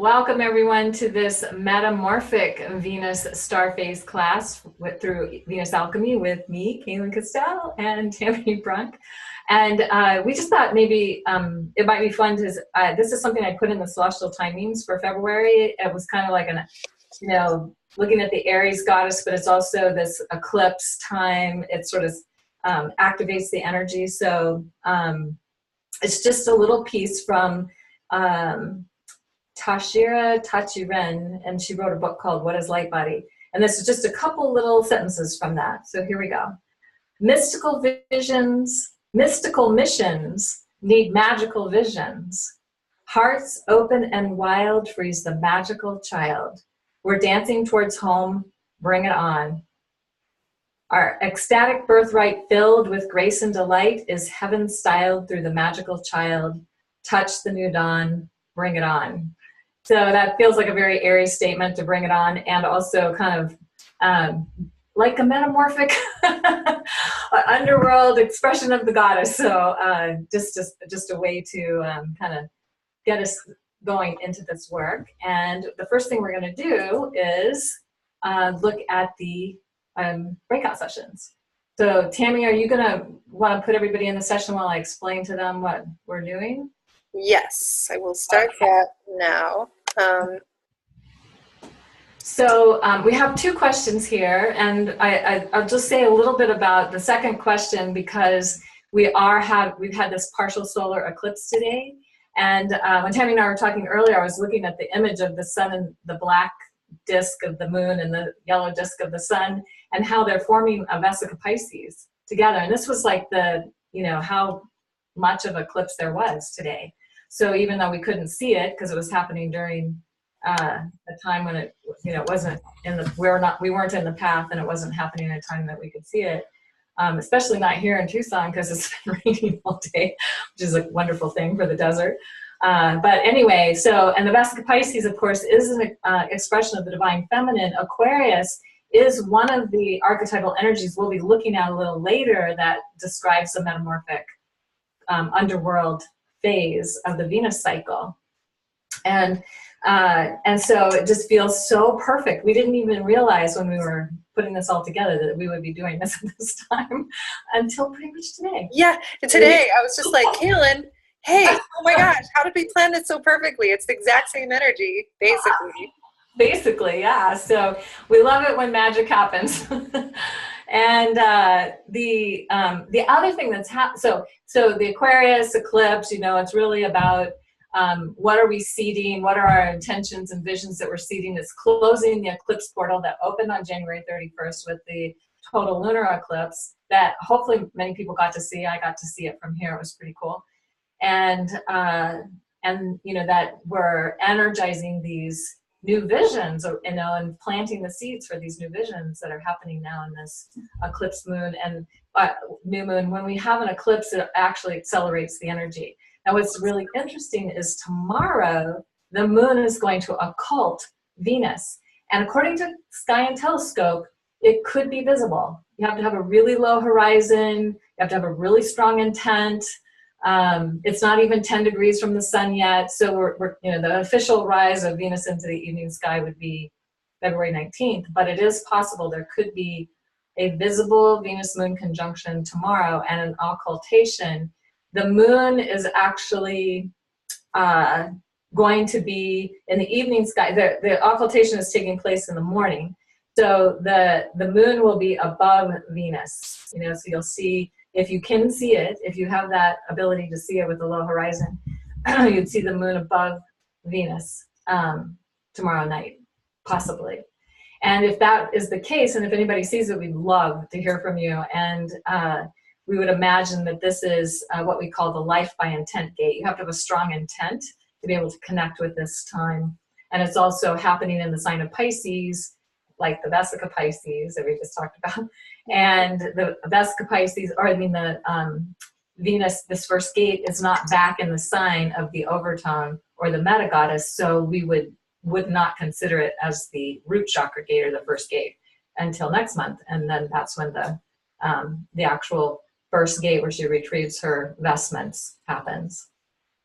Welcome everyone to this Metamorphic Venus star phase class through Venus Alchemy with me, Kaylin Costell, and Tammy Brunk. And we just thought maybe it might be fun to, this is something I put in the celestial timings for February. It was kind of like looking at the Aries goddess, but it's also this eclipse time. It sort of activates the energy. So it's just a little piece from Tashira Tachiren, and she wrote a book called What is Light Body? And this is just a couple little sentences from that. So here we go. Mystical missions need magical visions. Hearts open and wild frees the magical child. We're dancing towards home, bring it on. Our ecstatic birthright filled with grace and delight is heaven styled through the magical child. Touch the new dawn, bring it on. So that feels like a very Aries statement to bring it on, and also kind of like a metamorphic underworld expression of the goddess. So just a way to kind of get us going into this work. And the first thing we're going to do is look at the breakout sessions. So Tammy, are you going to want to put everybody in the session while I explain to them what we're doing? Yes, I will start that now. So we have two questions here, and I'll just say a little bit about the second question because we've had this partial solar eclipse today. And when Tammy and I were talking earlier, I was looking at the image of the sun and the black disk of the moon and the yellow disk of the sun, and how they're forming a Vesica Pisces together. And this was like how much of eclipse there was today. So even though we couldn't see it because it was happening during a time when it wasn't we weren't in the path, and it wasn't happening at a time that we could see it, especially not here in Tucson because it's been raining all day, which is a wonderful thing for the desert. But anyway, and the Vesica Pisces, of course, is an expression of the divine feminine. Aquarius is one of the archetypal energies we'll be looking at a little later that describes the metamorphic underworld phase of the Venus cycle. And so it just feels so perfect. We didn't even realize when we were putting this all together that we would be doing this at this time until pretty much today. Yeah, today I was just like, Kaylin, hey, oh my gosh, how did we plan this so perfectly? It's the exact same energy, basically. Basically, yeah. So we love it when magic happens. And the other thing that's so the Aquarius eclipse, it's really about what are we seeding, what are our intentions and visions that we're seeding. It's closing the eclipse portal that opened on January 31st with the total lunar eclipse that hopefully many people got to see. I got to see it from here. It was pretty cool. And that we're energizing these new visions, and planting the seeds for these new visions that are happening now in this eclipse moon and new moon. When we have an eclipse, it actually accelerates the energy. Now, what's really interesting is tomorrow, the moon is going to occult Venus. And according to Sky and Telescope, it could be visible. You have to have a really low horizon. You have to have a really strong intent. It's not even 10 degrees from the sun yet. So we're the official rise of Venus into the evening sky would be February 19th, but it is possible there could be a visible Venus moon conjunction tomorrow and an occultation. The moon is actually going to be in the evening sky. The occultation is taking place in the morning. So the moon will be above Venus, so you'll see, if you can see it, if you have that ability to see it with a low horizon, you'd see the moon above Venus tomorrow night, possibly. And if that is the case, and if anybody sees it, we'd love to hear from you. And we would imagine that this is what we call the life by intent gate. You have to have a strong intent to be able to connect with this time. And it's also happening in the sign of Pisces, like the Vesica Pisces that we just talked about. And the Vesica Pisces, the Venus, this first gate, is not back in the sign of the overtone or the meta goddess, so we would not consider it as the root chakra gate or the first gate until next month. And then that's when the actual first gate where she retrieves her vestments happens.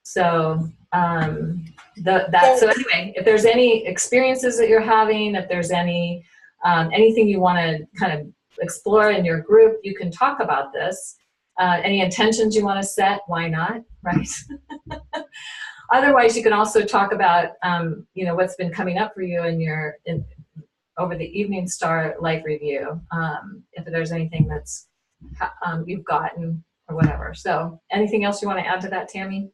So so anyway, if there's any experiences that you're having, if there's any anything you want to kind of explore in your group, you can talk about this. Any intentions you want to set, why not, right? Otherwise, you can also talk about what's been coming up for you over the Evening Star Life Review, if there's anything that's you've gotten or whatever. So anything else you want to add to that, Tammy?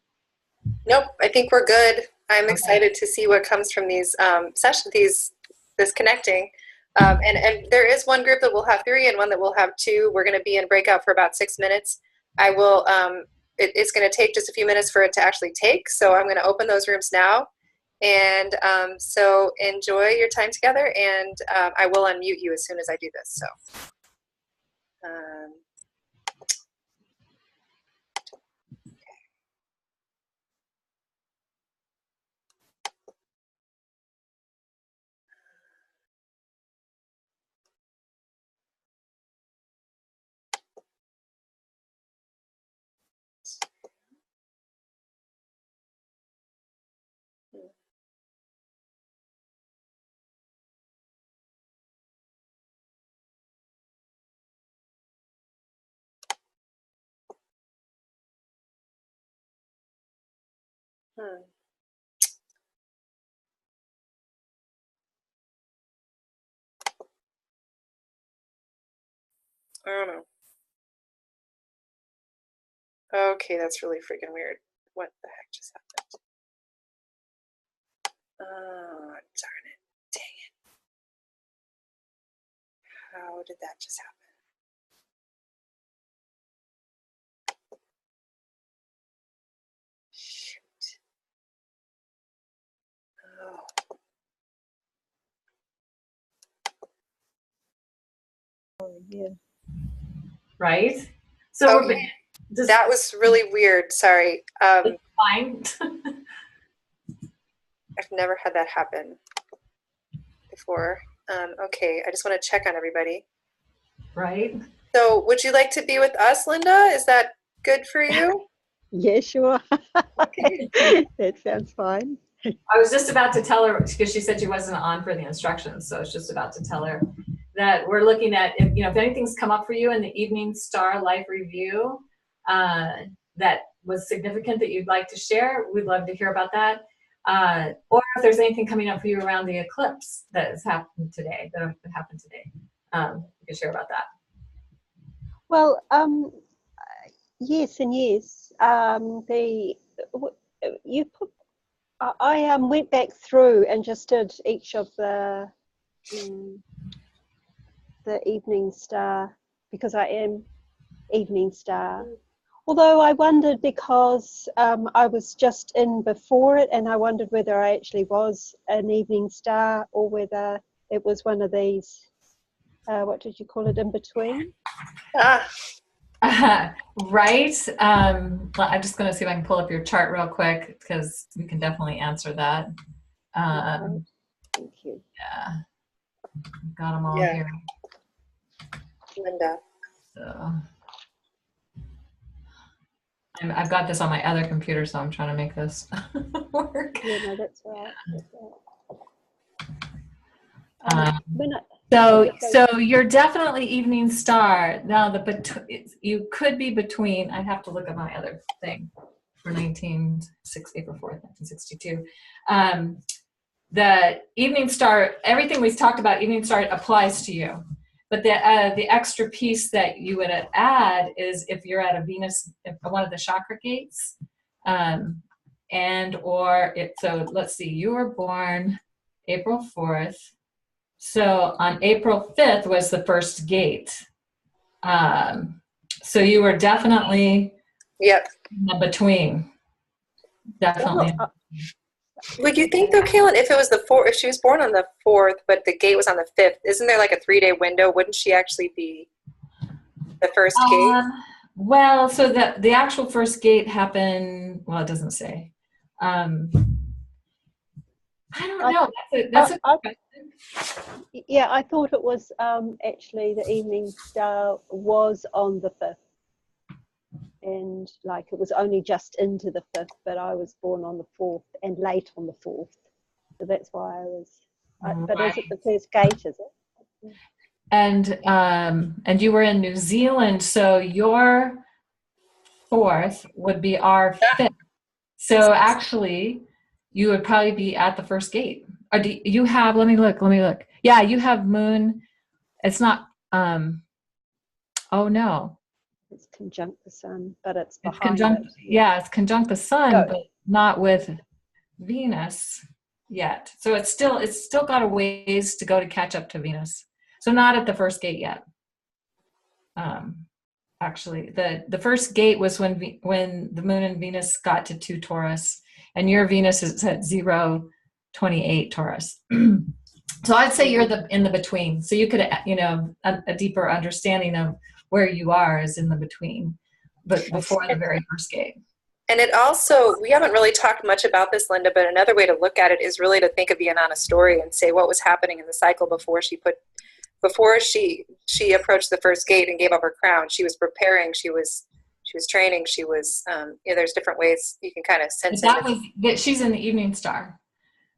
Nope, I think we're good. I'm excited to see what comes from these sessions, this connecting. And there is one group that will have 3 and one that will have 2. We're going to be in breakout for about 6 minutes. I will, it's going to take just a few minutes for it to actually take. So I'm going to open those rooms now. And so enjoy your time together. And I will unmute you as soon as I do this. So. I don't know. Okay, that's really freaking weird. What the heck just happened? Oh, darn it. Dang it. How did that just happen? Shoot. Oh, yeah. Right? So that was really weird. Sorry. Fine. I've never had that happen before. Okay, I just want to check on everybody. Right. So would you like to be with us, Linda? Is that good for you? Yeah, sure. Okay. That sounds fine. I was just about to tell her, because she said she wasn't on for the instructions, so I was just about to tell her that we're looking at, if anything's come up for you in the Evening Star Life Review that was significant that you'd like to share, we'd love to hear about that. Or if there's anything coming up for you around the eclipse that has happened today, you can share about that. Well, yes and yes. I went back through and just did each of the Evening Star, because I am Evening Star. Although I wondered, because I was just in before it, and I wondered whether I actually was an Evening Star or whether it was one of these, what did you call it, in between? Right. I'm just going to see if I can pull up your chart real quick, because we can definitely answer that. Thank you. Yeah. Got them all here. Linda. So I've got this on my other computer, so I'm trying to make this work. Yeah, no, that's right. So you're definitely Evening Star. Now you could be between. I have to look at my other thing for April 4th, 1962. The Evening Star, everything we've talked about, Evening Star applies to you. But the extra piece that you would add is if you're at a Venus, one of the chakra gates, so let's see, you were born April 4th. So on April 5th was the first gate. So you were definitely in the between. Definitely. Would you think though, Kaylin, if she was born on the 4th, but the gate was on the 5th, isn't there like a 3-day window? Wouldn't she actually be the first gate? Well, so the actual first gate happened, well, it doesn't say. I don't know. That's a question. Yeah, I thought it was actually the Evening Star was on the 5th. and like it was only just into the 5th, but I was born on the 4th and late on the 4th, so that's why I was. But is it the first gate? Is it? And you were in New Zealand, so your 4th would be our 5th. So actually, you would probably be at the first gate. Or do you have? Let me look. Yeah, you have moon. It's not. Oh no. It's conjunct the sun, but it's It's behind conjunct. it. Yeah, it's conjunct the sun, No. but not with Venus yet. So it's still got a ways to go to catch up to Venus. So not at the first gate yet. Actually, the first gate was when the moon and Venus got to 2 Taurus, and your Venus is at 0.28 Taurus. So I'd say you're in the between. So you could, a deeper understanding of where you are is in the between, but before the very first gate. And it also, we haven't really talked much about this, Linda, but another way to look at it is really to think of the Inanna story and say what was happening in the cycle before she approached the first gate and gave up her crown. She was preparing, she was training, she was, there's different ways you can kind of sense that she's in the evening star.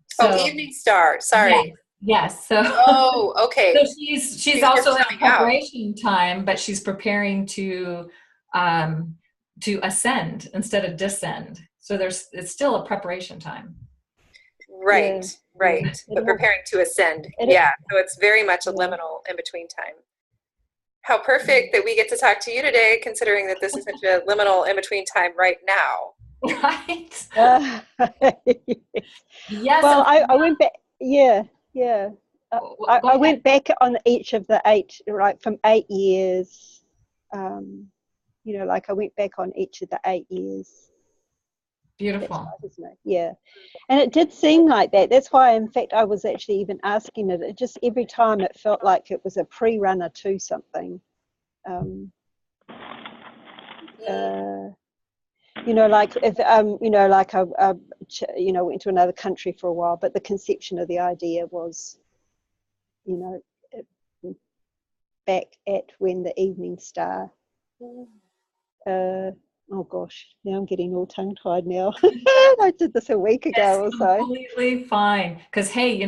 So, evening star, sorry. Yes. So. Oh, okay. So she's also in preparation time, but she's preparing to ascend instead of descend. So it's still a preparation time. Right, right. But preparing to ascend. Yeah. So it's very much a liminal in between time. How perfect that we get to talk to you today, considering that this is such a liminal in between time right now. Right. Yes. Well, I went back. Yeah. I went back on each of the 8, right, from 8 years. Like I went back on each of the 8 years. Beautiful. Right, isn't it? Yeah. And it did seem like that. That's why, in fact, I was actually even asking it. It just, every time it felt like it was a pre-runner to something. Like if like I went to another country for a while, but the conception of the idea was, back at when the evening star. Oh gosh, now I'm getting all tongue-tied now. I did this a week ago or so. Completely fine, because hey,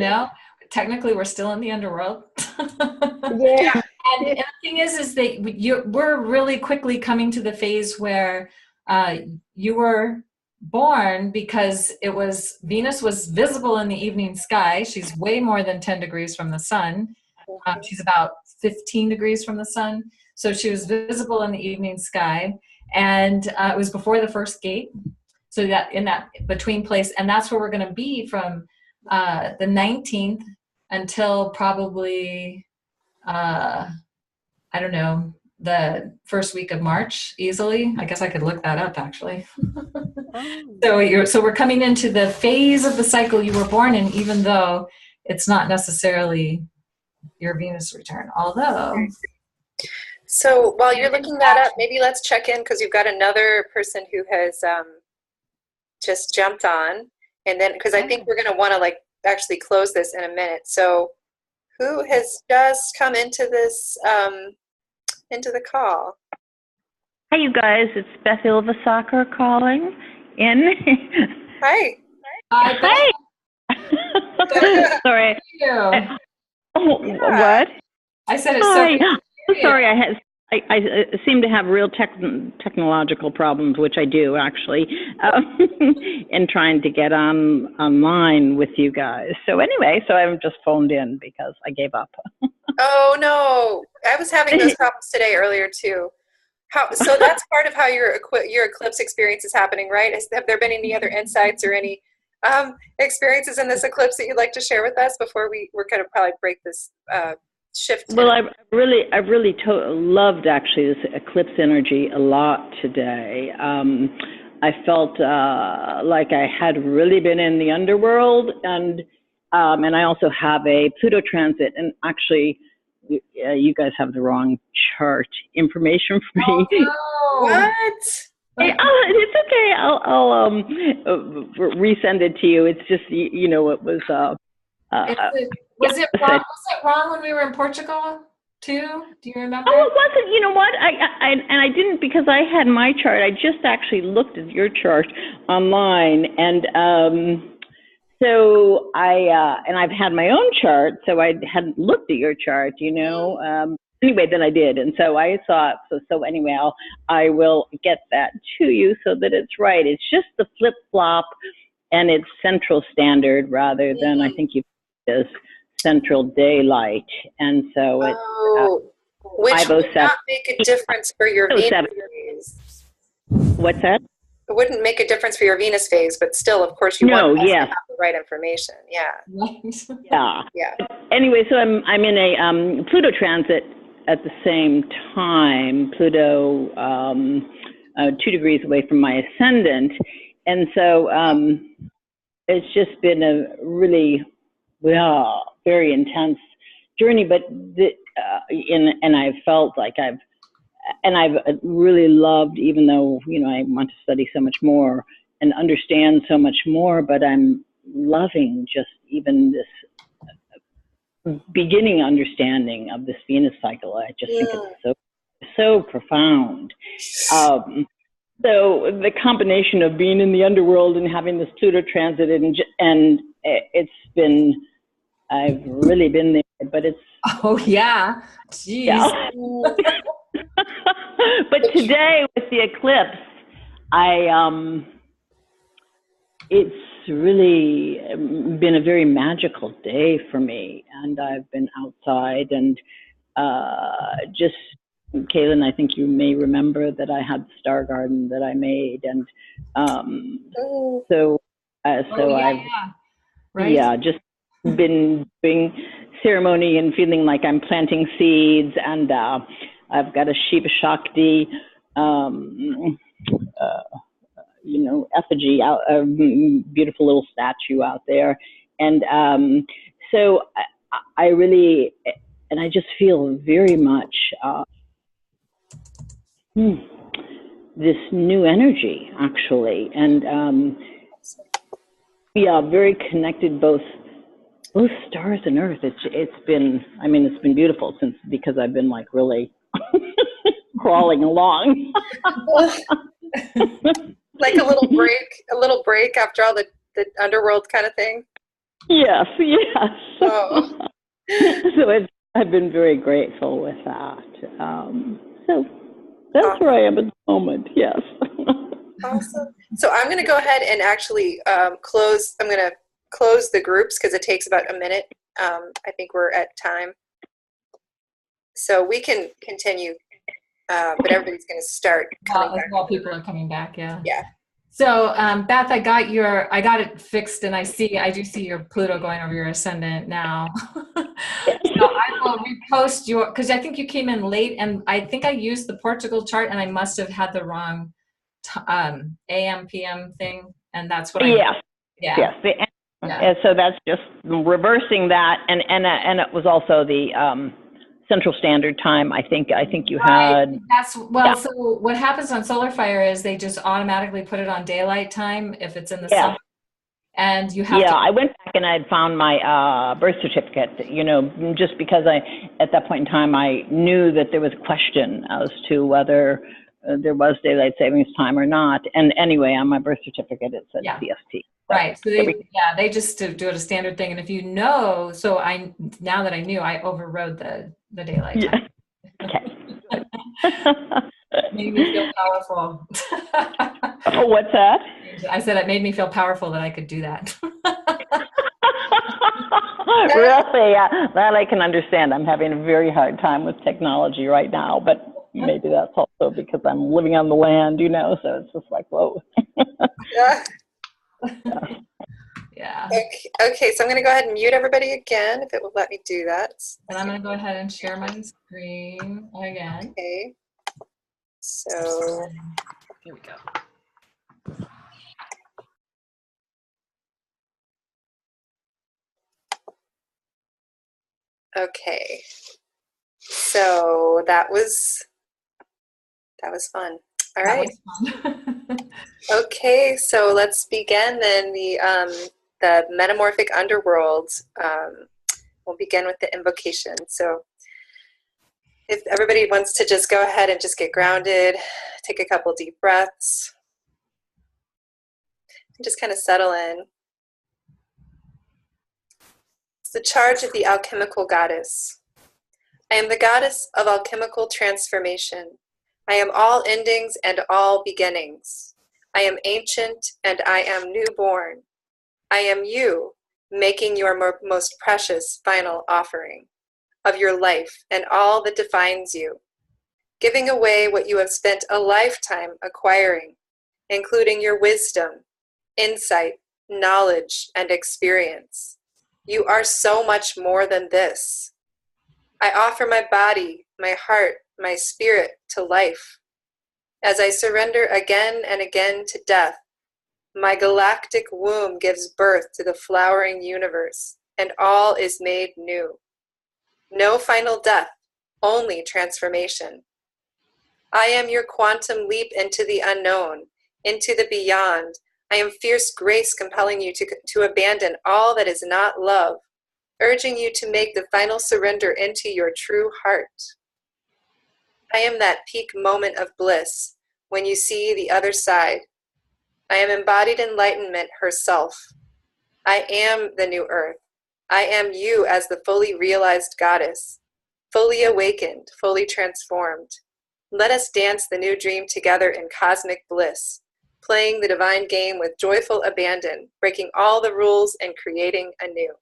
technically we're still in the underworld. Yeah. And the thing is that we're really quickly coming to the phase where you were born because Venus was visible in the evening sky. She's way more than 10 degrees from the sun. She's about 15 degrees from the sun. So she was visible in the evening sky. And it was before the first gate. So that in that between place, and that's where we're going to be from the 19th until probably, I don't know, the first week of March easily. I guess I could look that up actually. So we're coming into the phase of the cycle you were born in, even though it's not necessarily your Venus return, although. So while you're looking that up, maybe let's check in, because you've got another person who has just jumped on, and then because I think we're going to want to actually close this in a minute. So who has just come into this into the call? Hi, you guys. It's Beth Ilvasacker calling in. Hi. Hi. Sorry. What? I said it's Hi. so sorry. I seem to have real technological problems, which I do actually, in trying to get online with you guys. So anyway, I've just phoned in because I gave up. Oh no, I was having those problems today earlier too. So that's part of how your eclipse experience is happening, right? Have there been any other insights or any experiences in this eclipse that you'd like to share with us before we're going to probably break this shift? Well, I really loved actually this eclipse energy a lot today. I felt like I had really been in the underworld, and I also have a Pluto transit, and actually you guys have the wrong chart information for me. Oh, no. What? It's okay. I'll resend it to you. It's just it was. Was it wrong when we were in Portugal? too? Do you remember? Oh, it wasn't. You know what? I didn't, because I had my chart. I just actually looked at your chart online, and so and I've had my own chart, so I hadn't looked at your chart. Anyway, then I did, and so I thought. So anyway, I will get that to you so that it's right. It's just the flip flop, and it's Central Standard rather than, I think you is Central Daylight, and so it's which would 5:07. not make a difference for your Venus phase. What's that? It wouldn't make a difference for your Venus phase, but still, of course, you want to have the right information. Yeah. Yeah. Anyway, so I'm in a Pluto transit at the same time. Pluto 2 degrees away from my ascendant, and so it's just been a really very intense journey. But and I've felt like I've really loved, even though I want to study so much more and understand so much more, but I'm loving just even this beginning understanding of this Venus cycle. I just think it's so profound. So the combination of being in the underworld and having this Pluto transit, and it's been, I've really been there, but it's. Oh yeah. Jeez. Yeah. But today with the eclipse, it's really been a very magical day for me, and I've been outside and just, Kaylin, I think you may remember that I had the star garden that I made, and I've just been doing ceremony and feeling like I'm planting seeds, and I've got a Shiva Shakti effigy out, a beautiful little statue out there, and so I really, and I just feel very much this new energy, actually, and very connected, both stars and earth. It's been beautiful because I've been like really crawling along. Like a little break after all the underworld kind of thing. Yes. Oh. So I've been very grateful with that. So that's where I am at the moment. Yes. Awesome. So I'm going to go ahead and actually close. I'm going to close the groups because it takes about a minute. I think we're at time, so we can continue. But everybody's going to start coming back. While people are coming back, yeah. Yeah. So Beth, I got it fixed, and I do see your Pluto going over your ascendant now. So I will repost because I think you came in late, and I think I used the Portugal chart, and I must have had the wrong AM PM thing, and that's what I. Yes. And so that's just reversing that, and it was also the Central Standard Time. I think you had. So what happens on Solar Fire is they just automatically put it on daylight time if it's in the summer, and you have. I went back and I had found my birth certificate. Just because at that point in time I knew that there was a question as to whether there was daylight savings time or not. And anyway, on my birth certificate it said CST. Right. So they just do it a standard thing. And if now that I knew, I overrode the daylight time. Okay. Made me feel powerful. Oh, what's that? I said it made me feel powerful that I could do that. Really? That I can understand. I'm having a very hard time with technology right now, but maybe that's also because I'm living on the land, so it's just like, whoa. Yeah. Okay, so I'm going to go ahead and mute everybody again, if it will let me do that. And I'm going to go ahead and share my screen again. Okay. So here we go. Okay. So that was fun. All right. Okay, so let's begin then the Metamorphic Underworld. We'll begin with the invocation. So If everybody wants to just go ahead and just get grounded, take a couple deep breaths, and just kind of settle in. It's the charge of the alchemical goddess. I am the goddess of alchemical transformation. I am all endings and all beginnings. I am ancient and I am newborn. I am you, making your most precious final offering of your life and all that defines you, giving away what you have spent a lifetime acquiring, including your wisdom, insight, knowledge, and experience. You are so much more than this. I offer my body, my heart, my spirit to life. As I surrender again and again to death, my galactic womb gives birth to the flowering universe, and all is made new. No final death, only transformation. I am your quantum leap into the unknown, into the beyond. I am fierce grace compelling you to abandon all that is not love, urging you to make the final surrender into your true heart. I am that peak moment of bliss when you see the other side. I am embodied enlightenment herself. I am the new earth. I am you as the fully realized goddess, fully awakened, fully transformed. Let us dance the new dream together in cosmic bliss, playing the divine game with joyful abandon, breaking all the rules and creating anew.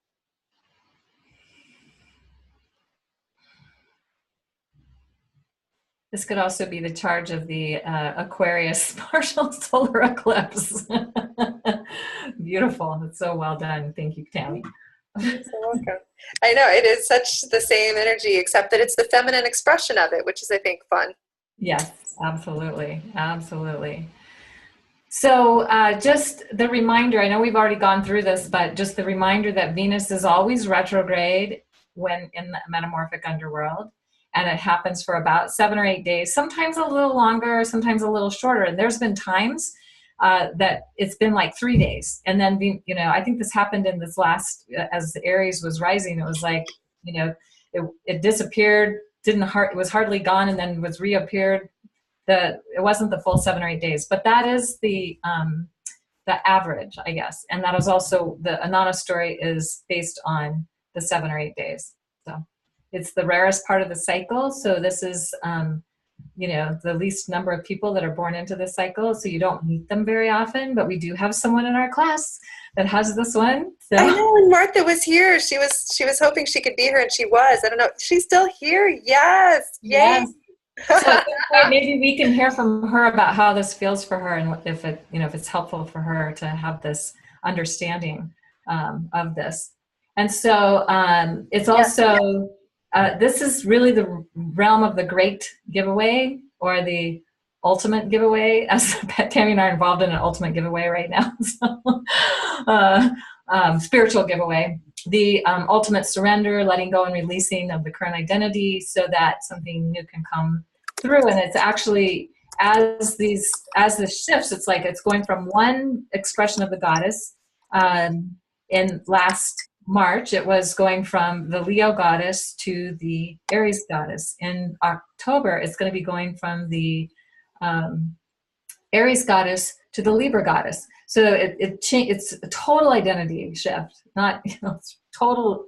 This could also be the charge of the Aquarius partial solar eclipse. Beautiful. It's so well done. Thank you, Tammy. You're so welcome. I know, it is such the same energy, except that it's the feminine expression of it, which is, I think, fun. Yes, absolutely. Absolutely. So just the reminder, I know we've already gone through this, but just the reminder that Venus is always retrograde when in the metamorphic underworld, and it happens for about 7 or 8 days, sometimes a little longer, sometimes a little shorter. And there's been times that it's been like 3 days. And then, you know, I think this happened in this last, as Aries was rising, it was like, you know, it disappeared, it was hardly gone, and then was reappeared. It wasn't the full 7 or 8 days, but that is the average, I guess. And that is also, the Anana story is based on the 7 or 8 days. So it's the rarest part of the cycle. So this is, you know, the least number of people that are born into this cycle. So you don't meet them very often, but we do have someone in our class that has this one. So. I know, when Martha was here, she was hoping she could be here, and she was. I don't know. She's still here. Yes. Yay. Yes. So maybe we can hear from her about how this feels for her, and if it, you know, if it's helpful for her to have this understanding of this. And so it's also, this is really the realm of the great giveaway, or the ultimate giveaway, as Tammy and I are involved in an ultimate giveaway right now. So, spiritual giveaway. The ultimate surrender, letting go and releasing of the current identity so that something new can come through. And it's actually, as this shifts, it's like it's going from one expression of the goddess. In last March, it was going from the Leo goddess to the Aries goddess. In October, it's going to be going from the Aries goddess to the Libra goddess. So it's a total identity shift, not, you know, it's total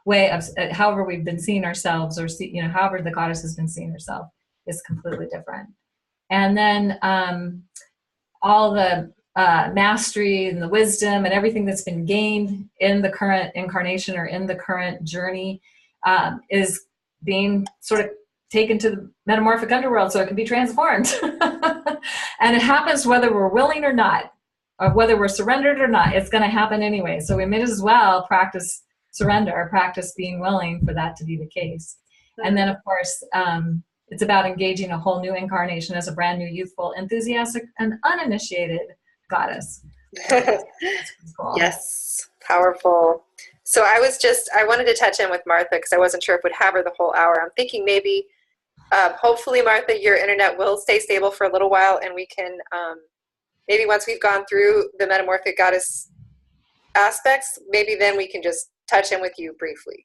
way of however we've been seeing ourselves, or you know, however the goddess has been seeing herself is completely different. And then all the mastery and the wisdom and everything that's been gained in the current incarnation or in the current journey is being sort of taken to the metamorphic underworld so it can be transformed. And it happens whether we're willing or not, or whether we're surrendered or not. It's going to happen anyway. So we may as well practice surrender, practice being willing for that to be the case. And then, of course, it's about engaging a whole new incarnation as a brand new, youthful, enthusiastic, and uninitiated goddess. Cool. Yes, powerful. So I wanted to touch in with Martha because I wasn't sure if we'd have her the whole hour. I'm thinking maybe, hopefully, Martha, your internet will stay stable for a little while, and we can, maybe once we've gone through the metamorphic goddess aspects, maybe then we can just touch in with you briefly.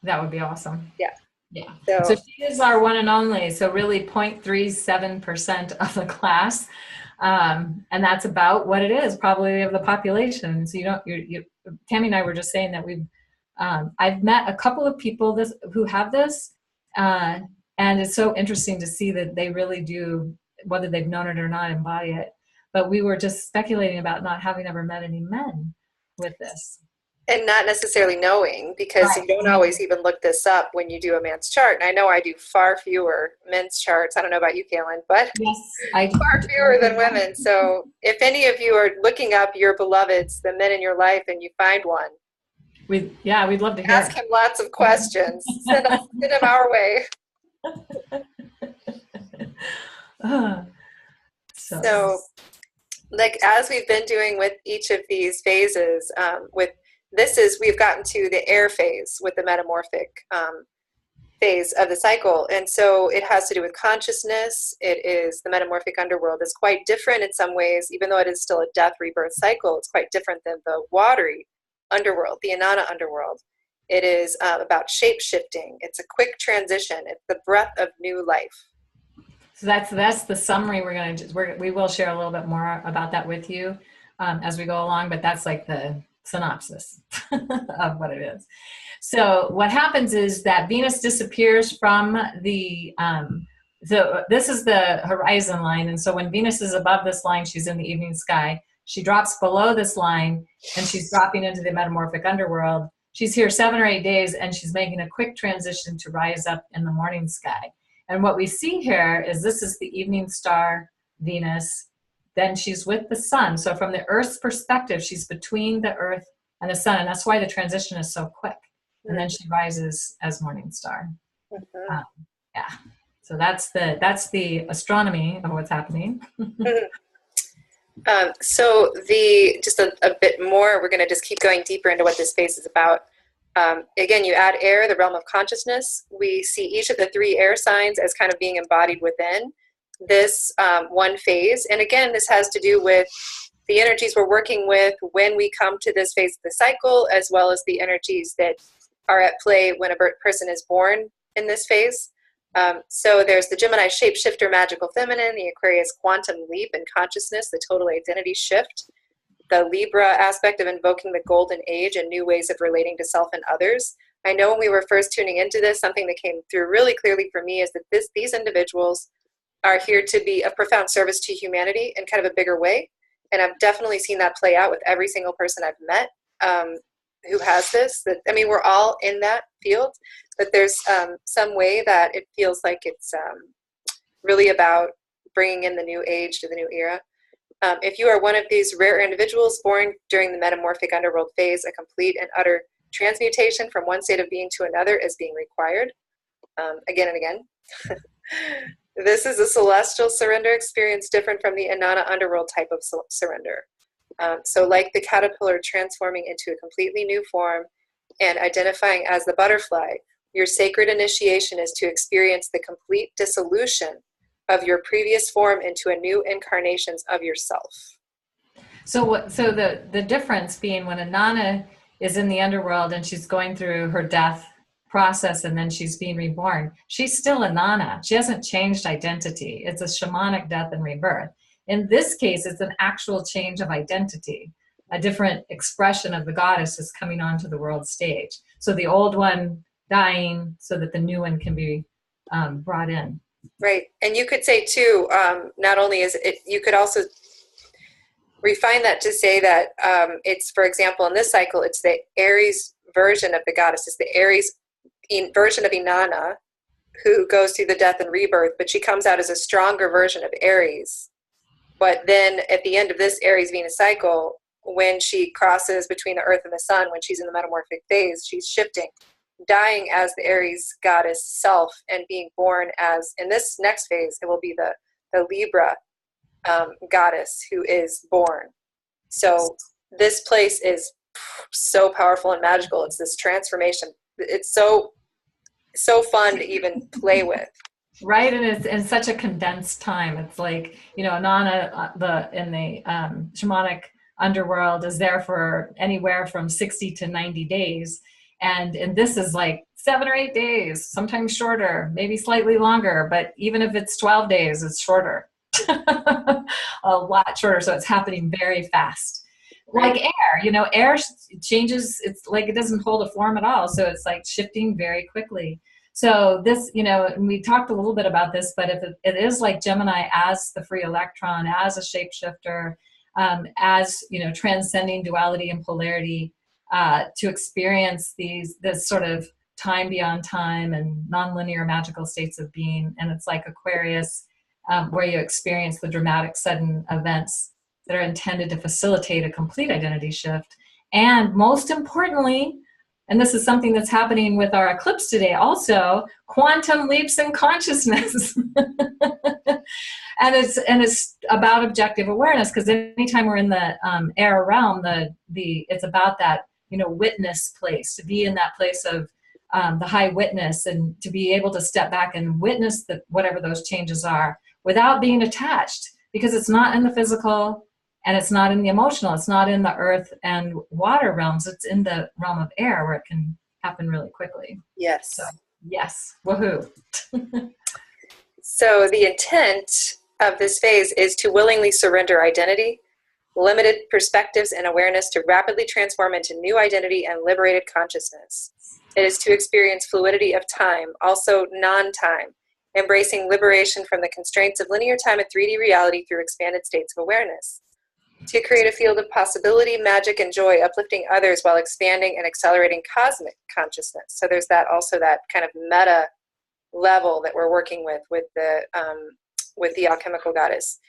That would be awesome. Yeah. Yeah. So So she is our one and only. So really 0.37% of the class. And that's about what it is, probably of the population. So Tammy and I were just saying that I've met a couple of people who have this, and it's so interesting to see that they really do, whether they've known it or not, embody it. But we were just speculating about not having ever met any men with this. and not necessarily knowing, because Right. you don't always even look this up when you do a man's chart. And I know I do far fewer men's charts. I don't know about you, Kaylin, but Yes, I far fewer than women. So if any of you are looking up your beloveds, the men in your life, and you find one, we'd love to hear. ask him lots of questions. Send him our way. So, like, as we've been doing with each of these phases, we've gotten to the air phase with the metamorphic phase of the cycle. And so it has to do with consciousness. It is the metamorphic underworld is quite different in some ways, even though it is still a death rebirth cycle. It's quite different than the watery underworld, the Inanna underworld. It is about shape shifting. It's a quick transition. It's the breath of new life. So that's the summary. We will share a little bit more about that with you as we go along, but that's like the synopsis of what it is. So what happens is that Venus disappears from this is the horizon line. And so when Venus is above this line, she's in the evening sky. She drops below this line and she's dropping into the metamorphic underworld. She's here 7 or 8 days and she's making a quick transition to rise up in the morning sky. And what we see here is this is the evening star, Venus. Then she's with the sun. So from the Earth's perspective, she's between the Earth and the sun. And that's why the transition is so quick. And then she rises as morning star. Mm-hmm. Yeah. So that's the astronomy of what's happening. So just a bit more, we're going to just keep going deeper into what this phase is about. Again, you add air, the realm of consciousness. We see each of the 3 air signs as kind of being embodied within this one phase. And again, this has to do with the energies we're working with when we come to this phase of the cycle, as well as the energies that are at play when a person is born in this phase. So there's the Gemini shapeshifter magical feminine, the Aquarius quantum leap in consciousness, the total identity shift, the Libra aspect of invoking the golden age and new ways of relating to self and others. I know when we were first tuning into this, something that came through really clearly for me is that these individuals are here to be of profound service to humanity in kind of a bigger way. And I've definitely seen that play out with every single person I've met who has this. We're all in that field, but there's some way that it feels like it's really about bringing in the new age to the new era. If you are one of these rare individuals born during the metamorphic underworld phase, a complete and utter transmutation from one state of being to another is being required again and again. This is a celestial surrender experience different from the Inanna underworld type of surrender. So like the caterpillar transforming into a completely new form and identifying as the butterfly, your sacred initiation is to experience the complete dissolution of your previous form into a new incarnations of yourself. So the difference being when Inanna is in the underworld and she's going through her death process and then she's being reborn, she's still Inanna. She hasn't changed identity. It's a shamanic death and rebirth. In this case, it's an actual change of identity. A different expression of the goddess is coming onto the world stage. So the old one dying so that the new one can be brought in. Right. And you could say too, not only is it, you could also refine that to say that it's, for example, in this cycle, it's the Aries version of the goddess. It's the Aries version of Inanna who goes through the death and rebirth, but she comes out as a stronger version of Aries. But then at the end of this Aries Venus cycle, when she crosses between the earth and the sun, when she's in the metamorphic phase, she's shifting, dying as the Aries goddess self and being born as, in this next phase, it will be the Libra goddess who is born. So this place is so powerful and magical. It's this transformation. It's so fun to even play with. Right, and it's in such a condensed time. It's like, Inanna, in the shamanic underworld is there for anywhere from 60 to 90 days. And this is like 7 or 8 days, sometimes shorter, maybe slightly longer, but even if it's 12 days, it's shorter. A lot shorter, so it's happening very fast. Like air, air changes, it's like it doesn't hold a form at all, so it's like shifting very quickly. So this, and we talked a little bit about this, but if it is like Gemini as the free electron, as a shapeshifter, as, transcending duality and polarity, to experience this sort of time beyond time and nonlinear magical states of being. And it's like Aquarius, where you experience the dramatic sudden events that are intended to facilitate a complete identity shift. And most importantly, and this is something that's happening with our eclipse today also, quantum leaps in consciousness. And it's about objective awareness, because anytime we're in the air realm, it's about that, witness place, to be in that place of the high witness, and to be able to step back and witness whatever those changes are without being attached, because it's not in the physical and it's not in the emotional, it's not in the earth and water realms, it's in the realm of air where it can happen really quickly. Yes. So, yes, woohoo. So the intent of this phase is to willingly surrender identity, limited perspectives, and awareness to rapidly transform into new identity and liberated consciousness. It is to experience fluidity of time, also non-time, embracing liberation from the constraints of linear time and 3D reality through expanded states of awareness. To create a field of possibility, magic, and joy, uplifting others while expanding and accelerating cosmic consciousness. So there's that kind of meta level that we're working with the alchemical goddess.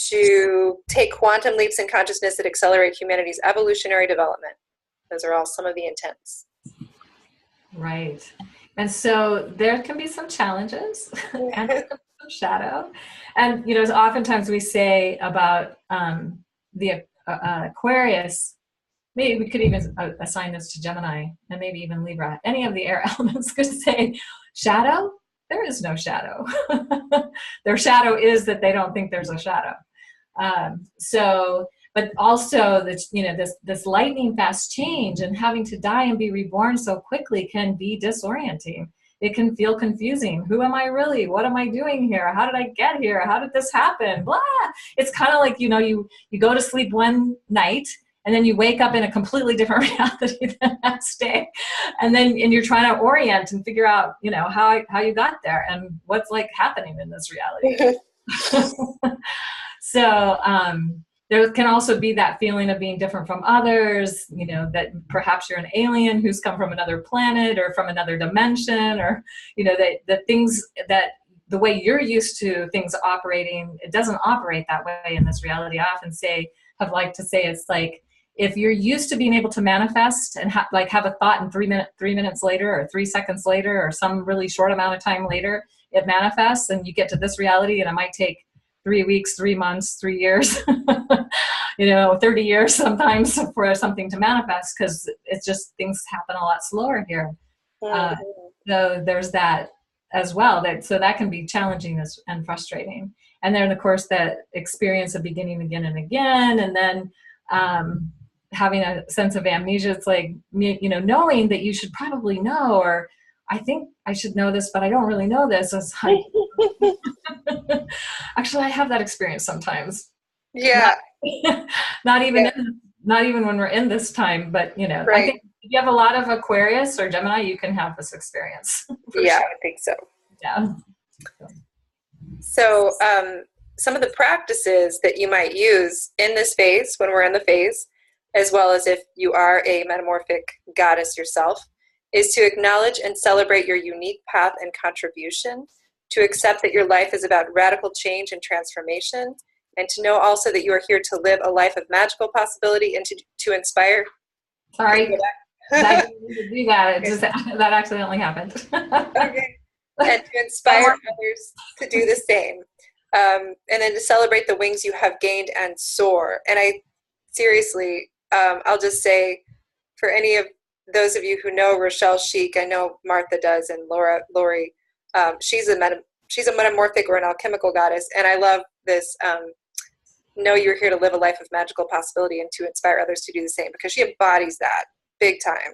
To take quantum leaps in consciousness that accelerate humanity's evolutionary development. Those are all some of the intents. Right. And so there can be some challenges and some shadow. And, oftentimes we say about the Aquarius, maybe we could even assign this to Gemini and maybe even Libra. Any of the air elements could say, shadow? There is no shadow. Their shadow is that they don't think there's a shadow. But also this lightning fast change and having to die and be reborn so quickly can be disorienting. It can feel confusing. Who am I really? What am I doing here? How did I get here? How did this happen? Blah. It's kind of like, you go to sleep one night and then you wake up in a completely different reality the next day. And you're trying to orient and figure out, how you got there and what's like happening in this reality. So, there can also be that feeling of being different from others, that perhaps you're an alien who's come from another planet or from another dimension, or, that things that the way you're used to things operating, it doesn't operate that way in this reality. I often have liked to say it's like, if you're used to being able to manifest and have a thought and 3 minutes later or 3 seconds later or some really short amount of time later, it manifests, and you get to this reality and it might take 3 weeks, 3 months, 3 years, 30 years sometimes for something to manifest, because it's just things happen a lot slower here. So there's that as well. So that can be challenging and frustrating. And then, of course, that experience of beginning again and again, and then having a sense of amnesia. It's like, knowing that you should probably know, or I think I should know this, but I don't really know this. Actually, I have that experience sometimes. Yeah. Not even when we're in this time, but right. I think if you have a lot of Aquarius or Gemini, you can have this experience. Yeah, sure. I think so. Yeah. So some of the practices that you might use in this phase, when we're in the phase, as well as if you are a metamorphic goddess yourself, is to acknowledge and celebrate your unique path and contribution, to accept that your life is about radical change and transformation, and to know also that you are here to live a life of magical possibility and to inspire. Sorry, I didn't do that. That accidentally happened. Okay. And to inspire others to do the same. And then to celebrate the wings you have gained and soar. And I seriously, I'll just say, for any of those of you who know Rochelle Chic, I know Martha does, and Lori, she's a metamorphic or an alchemical goddess, and I love this. Know you're here to live a life of magical possibility and to inspire others to do the same, because she embodies that big time.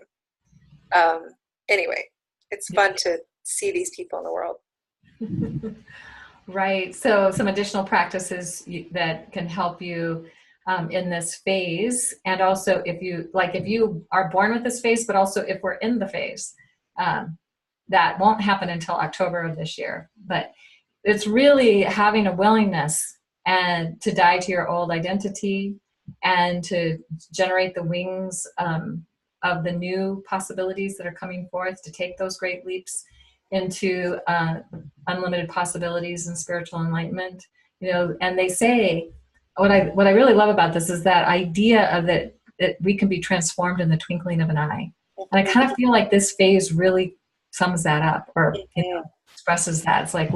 Anyway, it's fun to see these people in the world. Right. So some additional practices that can help you in this phase. And also if you are born with this phase, but also if we're in the phase, that won't happen until October of this year. But it's really having a willingness and to die to your old identity and to generate the wings of the new possibilities that are coming forth, to take those great leaps into unlimited possibilities and spiritual enlightenment. And they say, what I really love about this is that idea of that we can be transformed in the twinkling of an eye. And I kind of feel like this phase really sums that up, or expresses that. It's like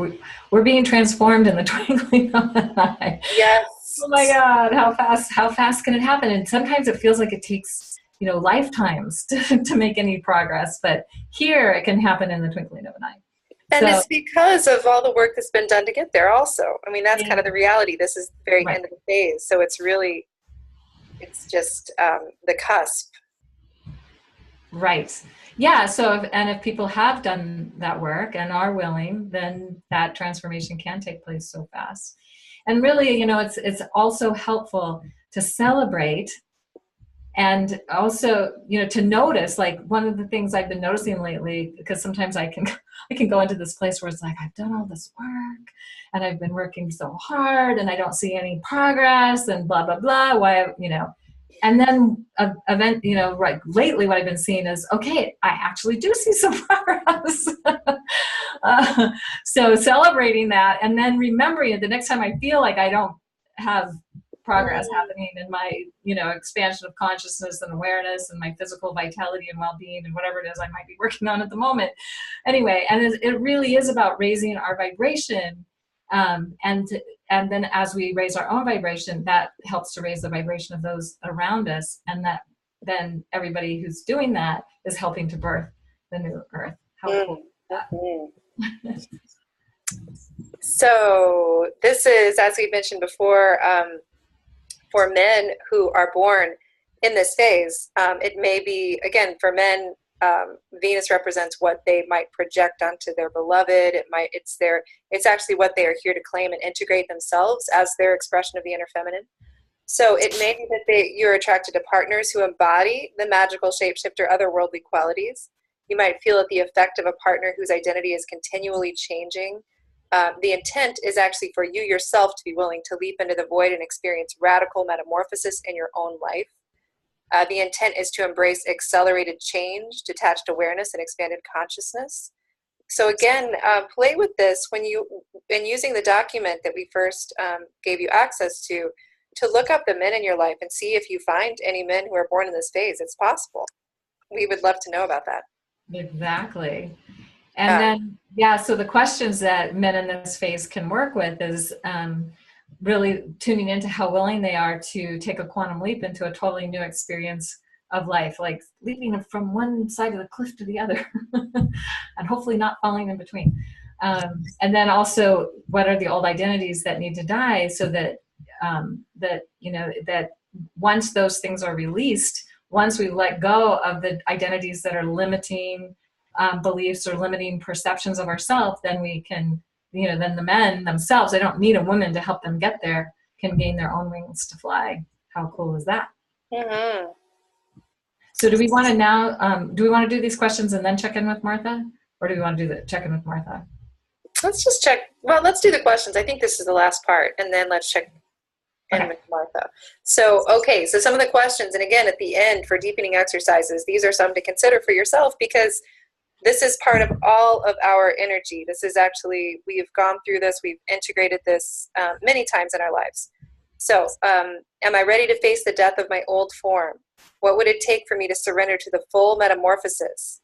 we're being transformed in the twinkling of an eye. Yes. Oh my God, how fast can it happen? And sometimes it feels like it takes lifetimes to make any progress, but here it can happen in the twinkling of an eye. And it's because of all the work that's been done to get there also. I mean, that's kind of the reality. This is the very end of the phase. So it's just the cusp. Right. Yeah. So, if people have done that work and are willing, then that transformation can take place so fast. And really, it's also helpful to celebrate. And also, to notice, like one of the things I've been noticing lately, because sometimes I can go into this place where it's like, I've done all this work and I've been working so hard and I don't see any progress and blah, blah, blah. Why, and then lately what I've been seeing is, okay, I actually do see some progress. So celebrating that, and then remembering it the next time I feel like I don't have progress happening in my, expansion of consciousness and awareness and my physical vitality and well-being and whatever it is I might be working on at the moment. Anyway, and it really is about raising our vibration. And then as we raise our own vibration, that helps to raise the vibration of those around us. And that then everybody who's doing that is helping to birth the new earth. How cool is that? So this is, as we mentioned before, for men who are born in this phase, it may be, again, for men, Venus represents what they might project onto their beloved. It's actually what they are here to claim and integrate themselves as their expression of the inner feminine. So it may be that you're attracted to partners who embody the magical shapeshifter otherworldly qualities. You might feel the effect of a partner whose identity is continually changing. The intent is actually for you yourself to be willing to leap into the void and experience radical metamorphosis in your own life. The intent is to embrace accelerated change, detached awareness, and expanded consciousness. So again, play with this when using the document that we first gave you access to look up the men in your life and see if you find any men who are born in this phase. It's possible. We would love to know about that. Exactly. And then, so the questions that men in this phase can work with is really tuning into how willing they are to take a quantum leap into a totally new experience of life, like leaping from one side of the cliff to the other and hopefully not falling in between. And then also, what are the old identities that need to die so that that once those things are released, once we let go of the identities that are limiting beliefs or limiting perceptions of ourselves, then we can, then the men themselves, they don't need a woman to help them get there, can gain their own wings to fly. How cool is that? Mm-hmm. So do we want to do these questions and then check in with Martha? Or do we want to do the check in with Martha? Let's just check. Well, let's do the questions. I think this is the last part, and then let's check in with Martha. So, okay, so some of the questions, and again, at the end for deepening exercises, these are some to consider for yourself, because this is part of all of our energy. This is actually, we've gone through this, we've integrated this many times in our lives. So, am I ready to face the death of my old form? What would it take for me to surrender to the full metamorphosis?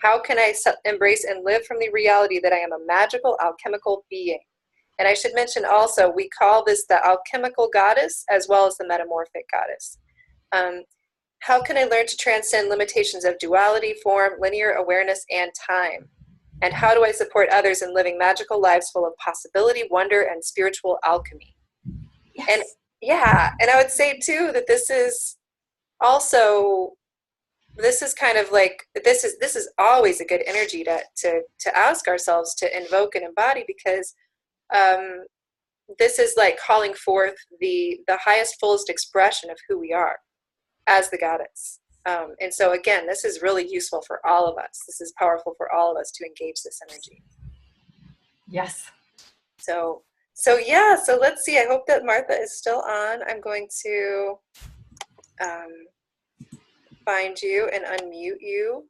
How can I embrace and live from the reality that I am a magical alchemical being? And I should mention also, we call this the alchemical goddess as well as the metamorphic goddess. How can I learn to transcend limitations of duality, form, linear awareness, and time? And how do I support others in living magical lives full of possibility, wonder, and spiritual alchemy? Yes. And I would say too that this is also this is kind of like, this is always a good energy to ask ourselves to invoke and embody, because this is like calling forth the highest, fullest expression of who we are as the goddess. And so again, this is really useful for all of us. This is powerful for all of us to engage this energy. Yes. So yeah, so let's see. I hope that Martha is still on. I'm going to find you and unmute you.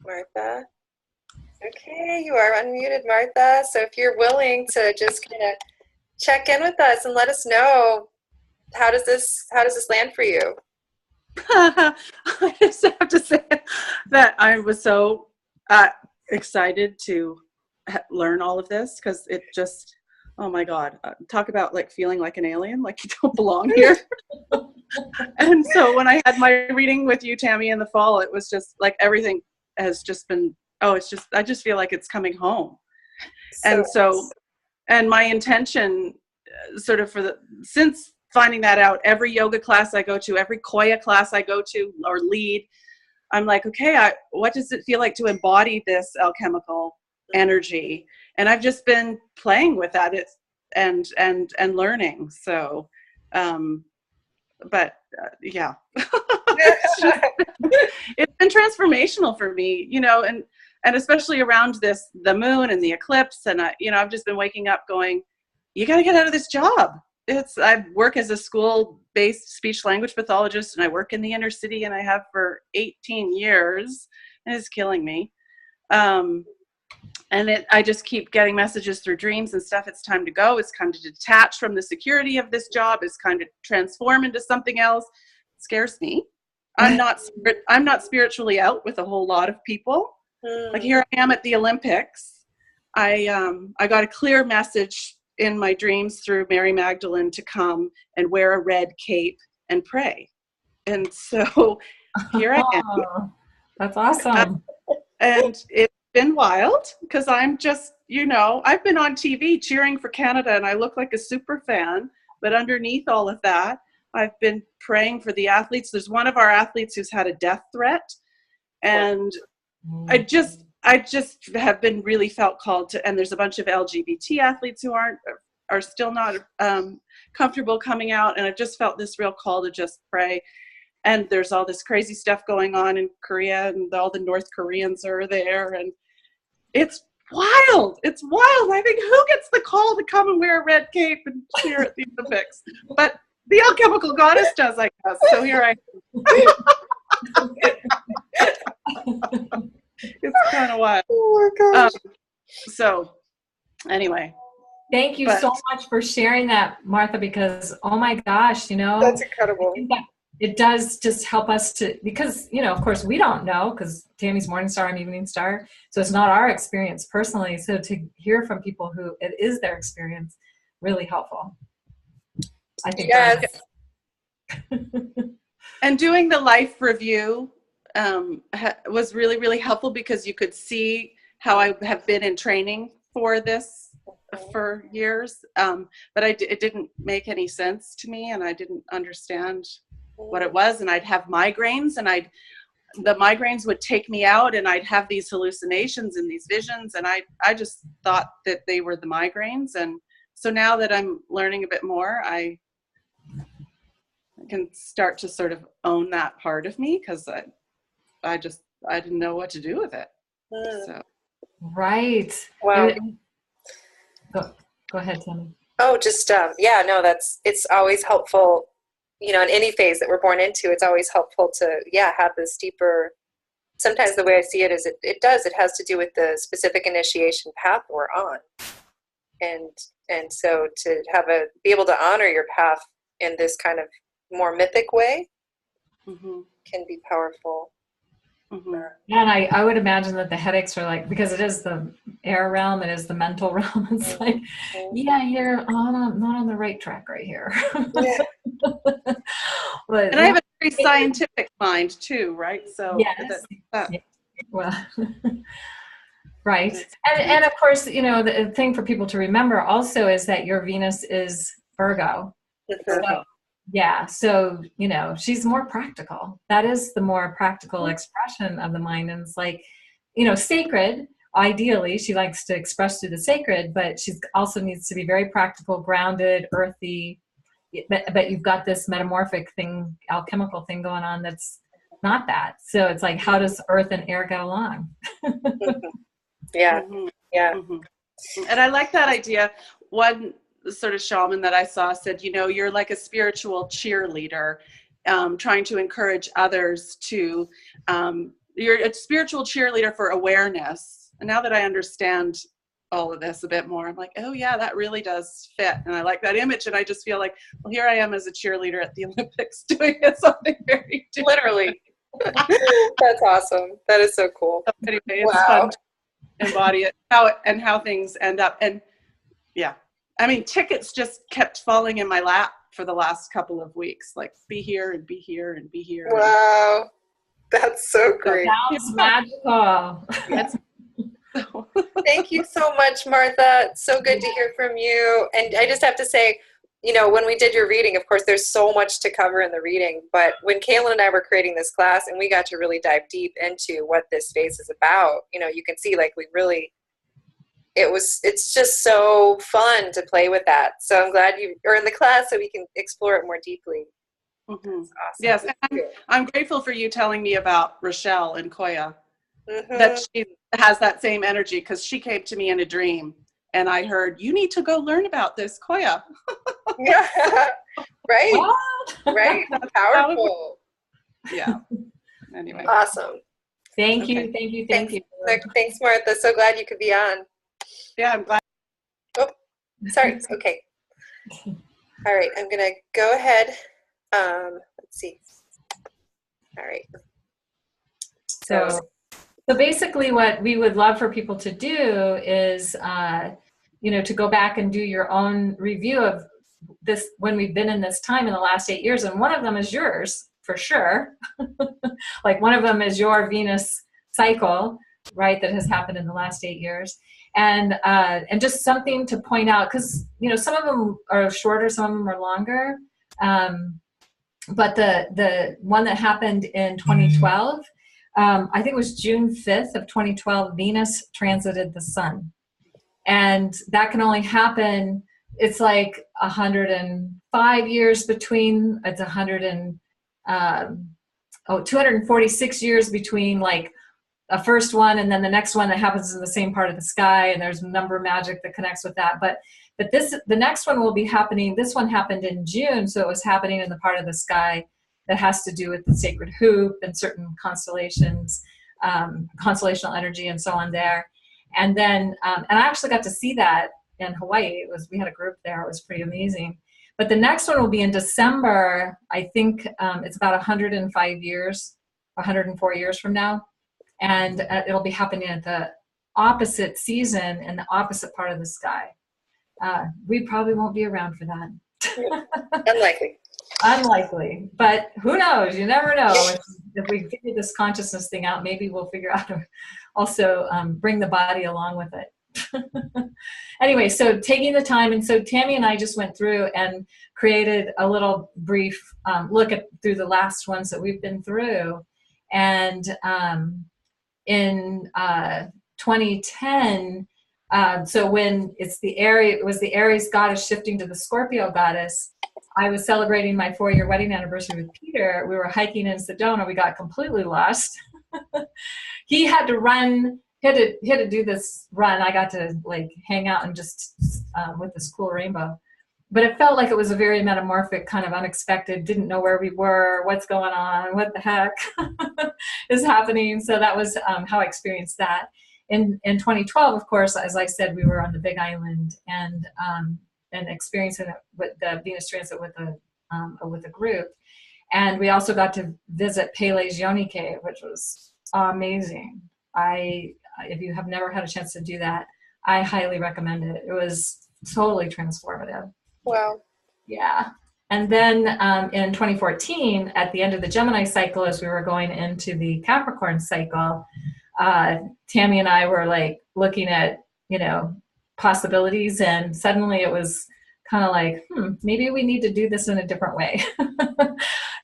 Martha. Okay, you are unmuted, Martha. So if you're willing to just kind of check in with us and let us know, how does this land for you? I just have to say that I was so excited to learn all of this, because it just, oh my God, talk about like feeling like an alien, like you don't belong here. And so when I had my reading with you, Tammy, in the fall, it was just like everything has just been, I just feel like it's coming home. And my intention sort of since finding that out, every yoga class I go to, every Koya class I go to or lead, I'm like, okay, what does it feel like to embody this alchemical energy? And I've just been playing with that and learning. So, yeah, it's been transformational for me, and especially around the moon and the eclipse. And I've just been waking up going, you got to get out of this job. I work as a school-based speech language pathologist, and I work in the inner city, and I have for 18 years, and it's killing me. I just keep getting messages through dreams and stuff. It's time to go. It's time to detach from the security of this job. It's kind of transform into something else. It scares me. I'm not spiritually out with a whole lot of people. Like here I am at the Olympics. I got a clear message in my dreams through Mary Magdalene to come and wear a red cape and pray. And so here I am. That's awesome. And it's been wild, because I'm just, I've been on TV cheering for Canada, and I look like a super fan. But underneath all of that, I've been praying for the athletes. There's one of our athletes who's had a death threat. And I just have been really felt called to, and there's a bunch of LGBT athletes who are still not comfortable coming out. And I've just felt this real call to just pray. And there's all this crazy stuff going on in Korea, and all the North Koreans are there. And it's wild. It's wild. I think, who gets the call to come and wear a red cape and cheer at the Olympics? But the alchemical goddess does, I guess. So here I am. It's kind of wild. Oh my gosh. So anyway. Thank you so much for sharing that, Martha, because, oh my gosh, that's incredible. I think that it does just help us to, because, of course we don't know, because Tammy's Morning Star, I'm Evening Star. So it's not our experience personally. So to hear from people who it is their experience, really helpful. I think. Yes. And doing the life review was really, really helpful, because you could see how I have been in training for this for years. But it didn't make any sense to me, and I didn't understand what it was. And I'd have migraines, and the migraines would take me out, and I'd have these hallucinations and these visions. And I just thought that they were the migraines. And so now that I'm learning a bit more, I can start to sort of own that part of me, because I didn't know what to do with it. So. Right. Wow. Go ahead, Tammy. Oh, just it's always helpful, in any phase that we're born into. It's always helpful to have this deeper. Sometimes the way I see it is it has to do with the specific initiation path we're on, and so to be able to honor your path in this kind of more mythic way can be powerful. Mm-hmm. And I would imagine that the headaches are like, because it is the air realm, it is the mental realm. It's like, you're not on the right track right here. Yeah. But, and I have a very scientific mind too, right? So yes. Well, right. And of course, the thing for people to remember also is that your Venus is Virgo. So Yeah, so, you know, she's more practical. That is the more practical expression of the mind. And it's like, you know, sacred, ideally, she likes to express through the sacred, but she's also needs to be very practical, grounded, earthy. But you've got this metamorphic thing, alchemical thing going on that's not that. So it's like, how does earth and air get along? Yeah. Mhm. Yeah. Mhm. And I like that idea. One sort of shaman that I saw said, you know, you're like a spiritual cheerleader, trying to encourage others to, you're a spiritual cheerleader for awareness. And now that I understand all of this a bit more, I'm like, oh yeah, that really does fit. And I like that image. And I just feel like, well, here I am as a cheerleader at the Olympics doing something very different. Literally. That's awesome. That is so cool. Anyway, it's Wow. fun to embody it, how things end up. And yeah, I mean, tickets just kept falling in my lap for the last couple of weeks, like be here and be here and be here. Wow. That's so great. Sounds magical. Thank you so much, Martha. It's so good to hear from you. And I just have to say, you know, when we did your reading, of course, there's so much to cover in the reading, but when Kaylin and I were creating this class and we got to really dive deep into what this space is about, you know, you can see like we really, it's just so fun to play with that. So I'm glad you are in the class so we can explore it more deeply. Mm-hmm. Awesome. Yes, and I'm grateful for you telling me about Rochelle and Koya, Mm-hmm. that she has that same energy, because she came to me in a dream and I heard, you need to go learn about this, Koya. Yeah. Right. What? Right. Powerful. Yeah. Anyway. Awesome. Thank you, Okay. thank you, thank you. Thanks, Martha. So glad you could be on. Yeah, I'm glad. Oh, sorry. Okay. All right. I'm going to go ahead. Let's see. All right. So basically what we would love for people to do is, you know, to go back and do your own review of this when we've been in this time in the last 8 years. And one of them is yours, for sure. Like one of them is your Venus cycle, right, that has happened in the last 8 years. And just something to point out, because, you know, some of them are shorter, some of them are longer. But the one that happened in 2012, I think it was June 5th of 2012, Venus transited the sun. And that can only happen, it's like 105 years between, it's 246 years between like a first one and then the next one that happens in the same part of the sky, and there's number magic that connects with that. But the next one will be happening, this one happened in June, so it was happening in the part of the sky that has to do with the sacred hoop and certain constellations, constellational energy and so on there. And then, and I actually got to see that in Hawaii. We had a group there, it was pretty amazing. But the next one will be in December, I think it's about 105 years, 104 years from now. And it'll be happening at the opposite season in the opposite part of the sky. We probably won't be around for that. Unlikely. Unlikely, but who knows? You never know. If we figure this consciousness thing out, maybe we'll figure out to also bring the body along with it. Anyway, so taking the time, and so Tammy and I just went through and created a little brief look through the last ones that we've been through, and in 2010. So when it was the Aries goddess shifting to the Scorpio goddess, I was celebrating my 4-year wedding anniversary with Peter. We were hiking in Sedona. We got completely lost. He had to run. He had to do this run. I got to like hang out and just with this cool rainbow. But it felt like it was a very metamorphic, kind of unexpected. Didn't know where we were, what's going on, what the heck is happening. So that was how I experienced that. In 2012, of course, as I said, we were on the Big Island and experiencing it with the Venus transit with a group, and we also got to visit Pele's Yoni Cave, which was amazing. If you have never had a chance to do that, I highly recommend it. It was totally transformative. Wow. Yeah. And then in 2014, at the end of the Gemini cycle, as we were going into the Capricorn cycle, Tammy and I were like looking at, you know, possibilities, and suddenly it was kind of like, maybe we need to do this in a different way.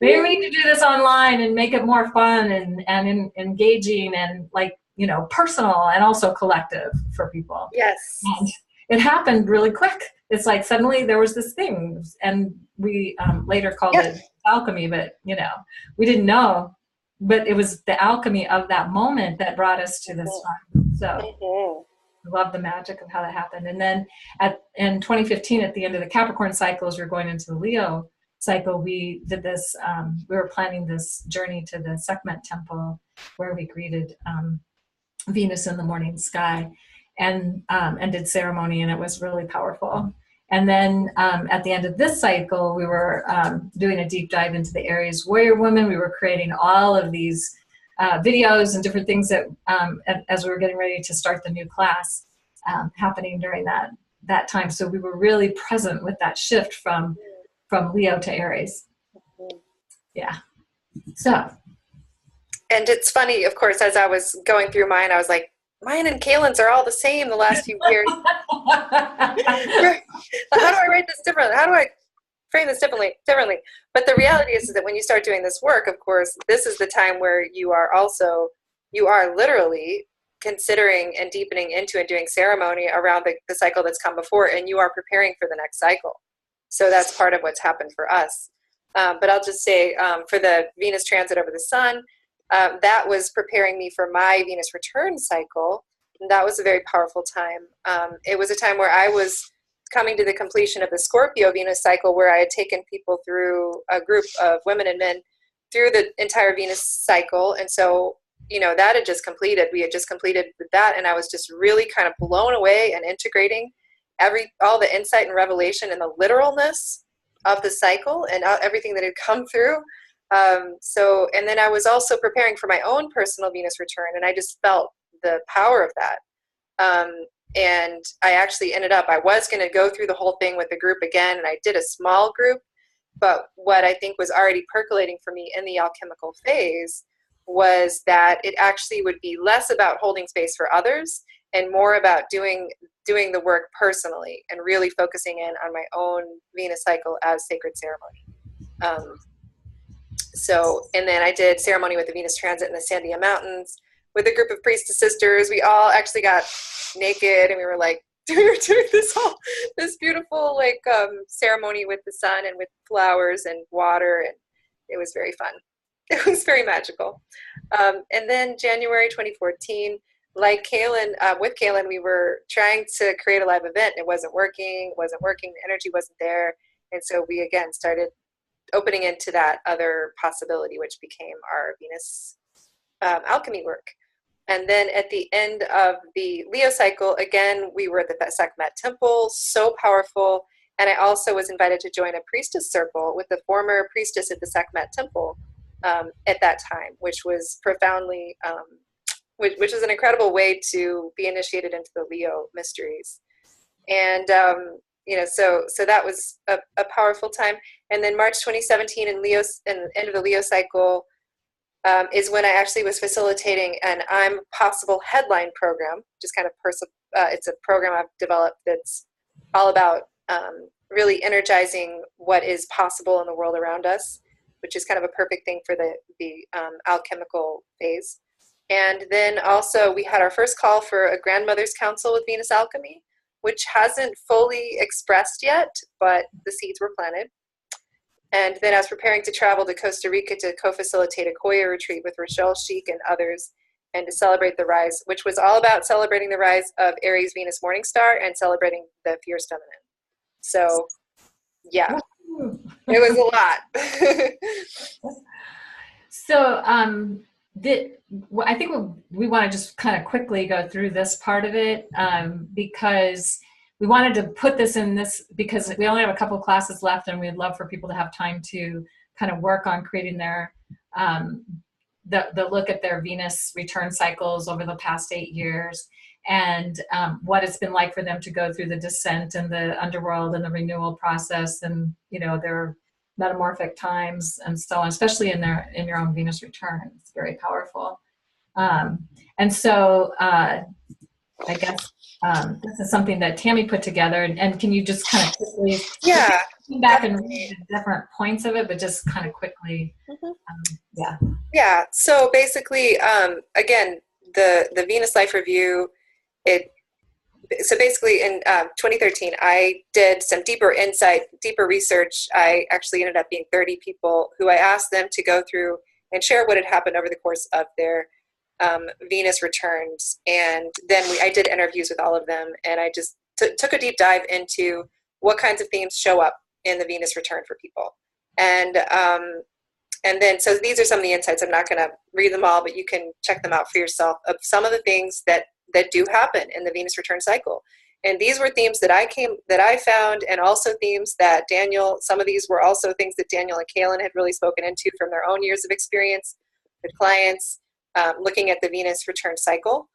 Maybe we need to do this online and make it more fun and engaging and like, you know, personal and also collective for people. Yes. And it happened really quick. It's like suddenly there was this thing, and we later called it alchemy, but you know, we didn't know, but it was the alchemy of that moment that brought us to this time. So I love the magic of how that happened. And then in 2015, at the end of the Capricorn cycle, as we're going into the Leo cycle, we did this, we were planning this journey to the Sekhmet temple where we greeted Venus in the morning sky and did ceremony, and it was really powerful. And then at the end of this cycle, we were doing a deep dive into the Aries warrior woman. We were creating all of these videos and different things that as we were getting ready to start the new class happening during that time. So we were really present with that shift from Leo to Aries. Yeah. So. And it's funny, of course, as I was going through mine, I was like, mine and Kaylin's are all the same the last few years. How do I write this differently? How do I frame this differently? But the reality is that when you start doing this work, of course, this is the time where you are literally considering and deepening into and doing ceremony around the cycle that's come before, and you are preparing for the next cycle. So that's part of what's happened for us. But I'll just say for the Venus transit over the sun, that was preparing me for my Venus return cycle. And that was a very powerful time. It was a time where I was coming to the completion of the Scorpio Venus cycle, where I had taken people through a group of women and men through the entire Venus cycle. And so, you know, that had just completed. We had just completed with that. And I was just really kind of blown away and integrating all the insight and revelation and the literalness of the cycle and everything that had come through. And then I was also preparing for my own personal Venus return, and I just felt the power of that. And I actually I was going to go through the whole thing with the group again, and I did a small group, but what I think was already percolating for me in the alchemical phase was that it actually would be less about holding space for others and more about doing the work personally and really focusing in on my own Venus cycle as sacred ceremony. And then I did ceremony with the Venus transit in the Sandia Mountains with a group of priestess sisters. We all actually got naked, and we were doing this beautiful ceremony with the sun and with flowers and water, and it was very fun. It was very magical. And then January 2014, like Kaylin, with Kaylin, we were trying to create a live event. It wasn't working. The energy wasn't there. And so we again started opening into that other possibility, which became our Venus alchemy work. And then at the end of the Leo cycle, again, we were at the Sekhmet temple, so powerful. And I also was invited to join a priestess circle with the former priestess at the Sekhmet temple at that time, which was profoundly, which is an incredible way to be initiated into the Leo mysteries. And, so that was a powerful time. And then March 2017 in end of the Leo cycle is when I actually was facilitating an I'm Possible headline program, which is kind of it's a program I've developed that's all about really energizing what is possible in the world around us, which is kind of a perfect thing for the alchemical phase. And then also we had our first call for a grandmother's council with Venus Alchemy, which hasn't fully expressed yet, but the seeds were planted. And then I was preparing to travel to Costa Rica to co-facilitate a Koya retreat with Rochelle Sheik and others, and to celebrate the rise, which was all about celebrating the rise of Aries Venus Morning Star and celebrating the fierce feminine. So, yeah, it was a lot. So, I think we want to just kind of quickly go through this part of it because we wanted to put this in this because we only have a couple classes left, and we'd love for people to have time to kind of work on creating their the look at their Venus return cycles over the past 8 years, and what it's been like for them to go through the descent and the underworld and the renewal process, and their metamorphic times and so on, especially in your own Venus return. It's very powerful. And so I guess this is something that Tammy put together. And can you just kind of quickly come back and read the different points of it, but just kind of quickly, yeah. Yeah. So basically, again, the Venus Life Review, so basically in 2013, I did some deeper research. I actually ended up being 30 people who I asked them to go through and share what had happened over the course of their Venus returns. And then I did interviews with all of them, and I just took a deep dive into what kinds of themes show up in the Venus return for people. And then, so these are some of the insights. I'm not going to read them all, but you can check them out for yourself of some of the things that do happen in the Venus return cycle. And these were themes that I found, and also themes that some of these were also things that Daniel and Kaylin had really spoken into from their own years of experience with clients, looking at the Venus return cycle.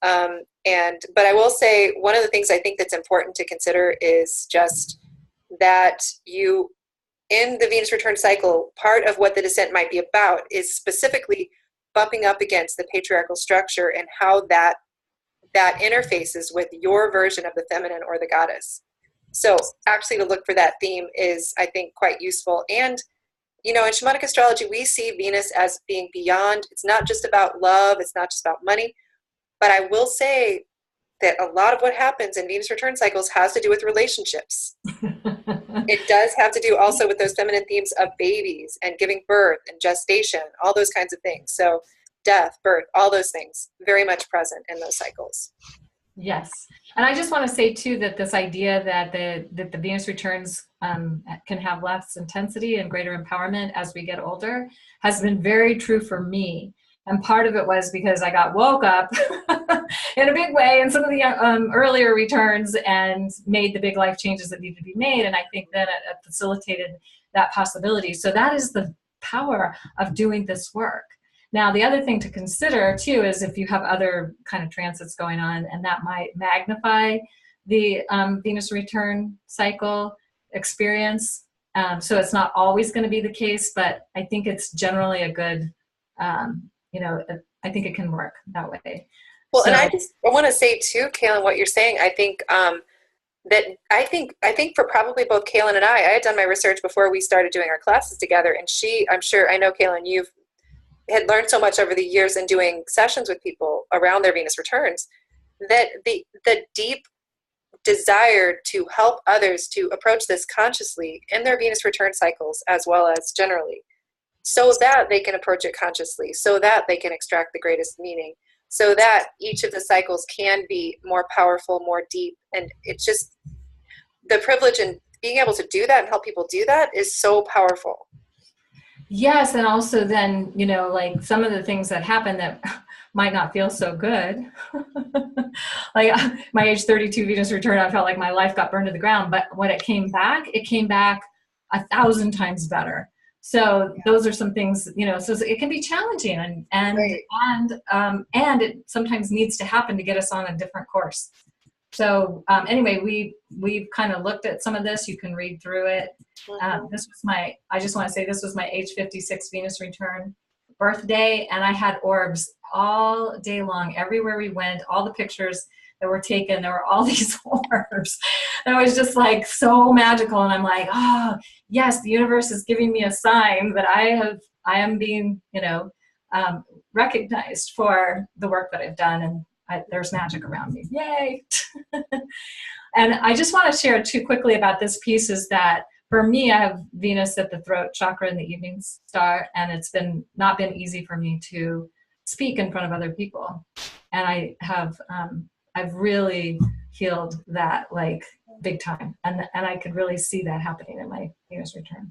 But I will say, one of the things I think that's important to consider is just that in the Venus return cycle, part of what the descent might be about is specifically bumping up against the patriarchal structure and how that interfaces with your version of the feminine or the goddess. So actually to look for that theme is, I think, quite useful. And, in shamanic astrology, we see Venus as being beyond. It's not just about love. It's not just about money. But I will say that a lot of what happens in Venus return cycles has to do with relationships. It does have to do also with those feminine themes of babies and giving birth and gestation, all those kinds of things. So death, birth, all those things very much present in those cycles. Yes. And I just want to say too that this idea that the Venus returns can have less intensity and greater empowerment as we get older has been very true for me. And part of it was because I got woke up in a big way in some of the earlier returns and made the big life changes that needed to be made. And I think then it facilitated that possibility. So that is the power of doing this work. Now, the other thing to consider too is if you have other kind of transits going on, and that might magnify the Venus return cycle experience. So it's not always going to be the case, but I think it's generally a good, I think it can work that way. Well, so, and I want to say too, Kaylin, what you're saying, I think I think for probably both Kaylin and I had done my research before we started doing our classes together, and I know, Kaylin, you've had learned so much over the years in doing sessions with people around their Venus returns, that the deep desire to help others to approach this consciously in their Venus return cycles, as well as generally, so that they can approach it consciously, so that they can extract the greatest meaning, so that each of the cycles can be more powerful, more deep. And it's just the privilege in being able to do that and help people do that is so powerful. Yes, and also then, like some of the things that happen that might not feel so good. Like my age 32 Venus return, I felt like my life got burned to the ground. But when it came back 1,000 times better. So those are some things, so it can be challenging and it sometimes needs to happen to get us on a different course. So anyway, we've kind of looked at some of this. You can read through it. I just want to say this was my age 56 Venus return birthday, and I had orbs all day long. Everywhere we went, all the pictures that were taken, there were all these orbs. And it was just like so magical. And I'm like, oh yes, the universe is giving me a sign that I am being, recognized for the work that I've done. And there's magic around me. Yay. And I just want to share too quickly about this piece is that for me, I have Venus at the throat chakra in the evening star, and it's not been easy for me to speak in front of other people. And I have, I've really healed that like big time. And I could really see that happening in my Venus return.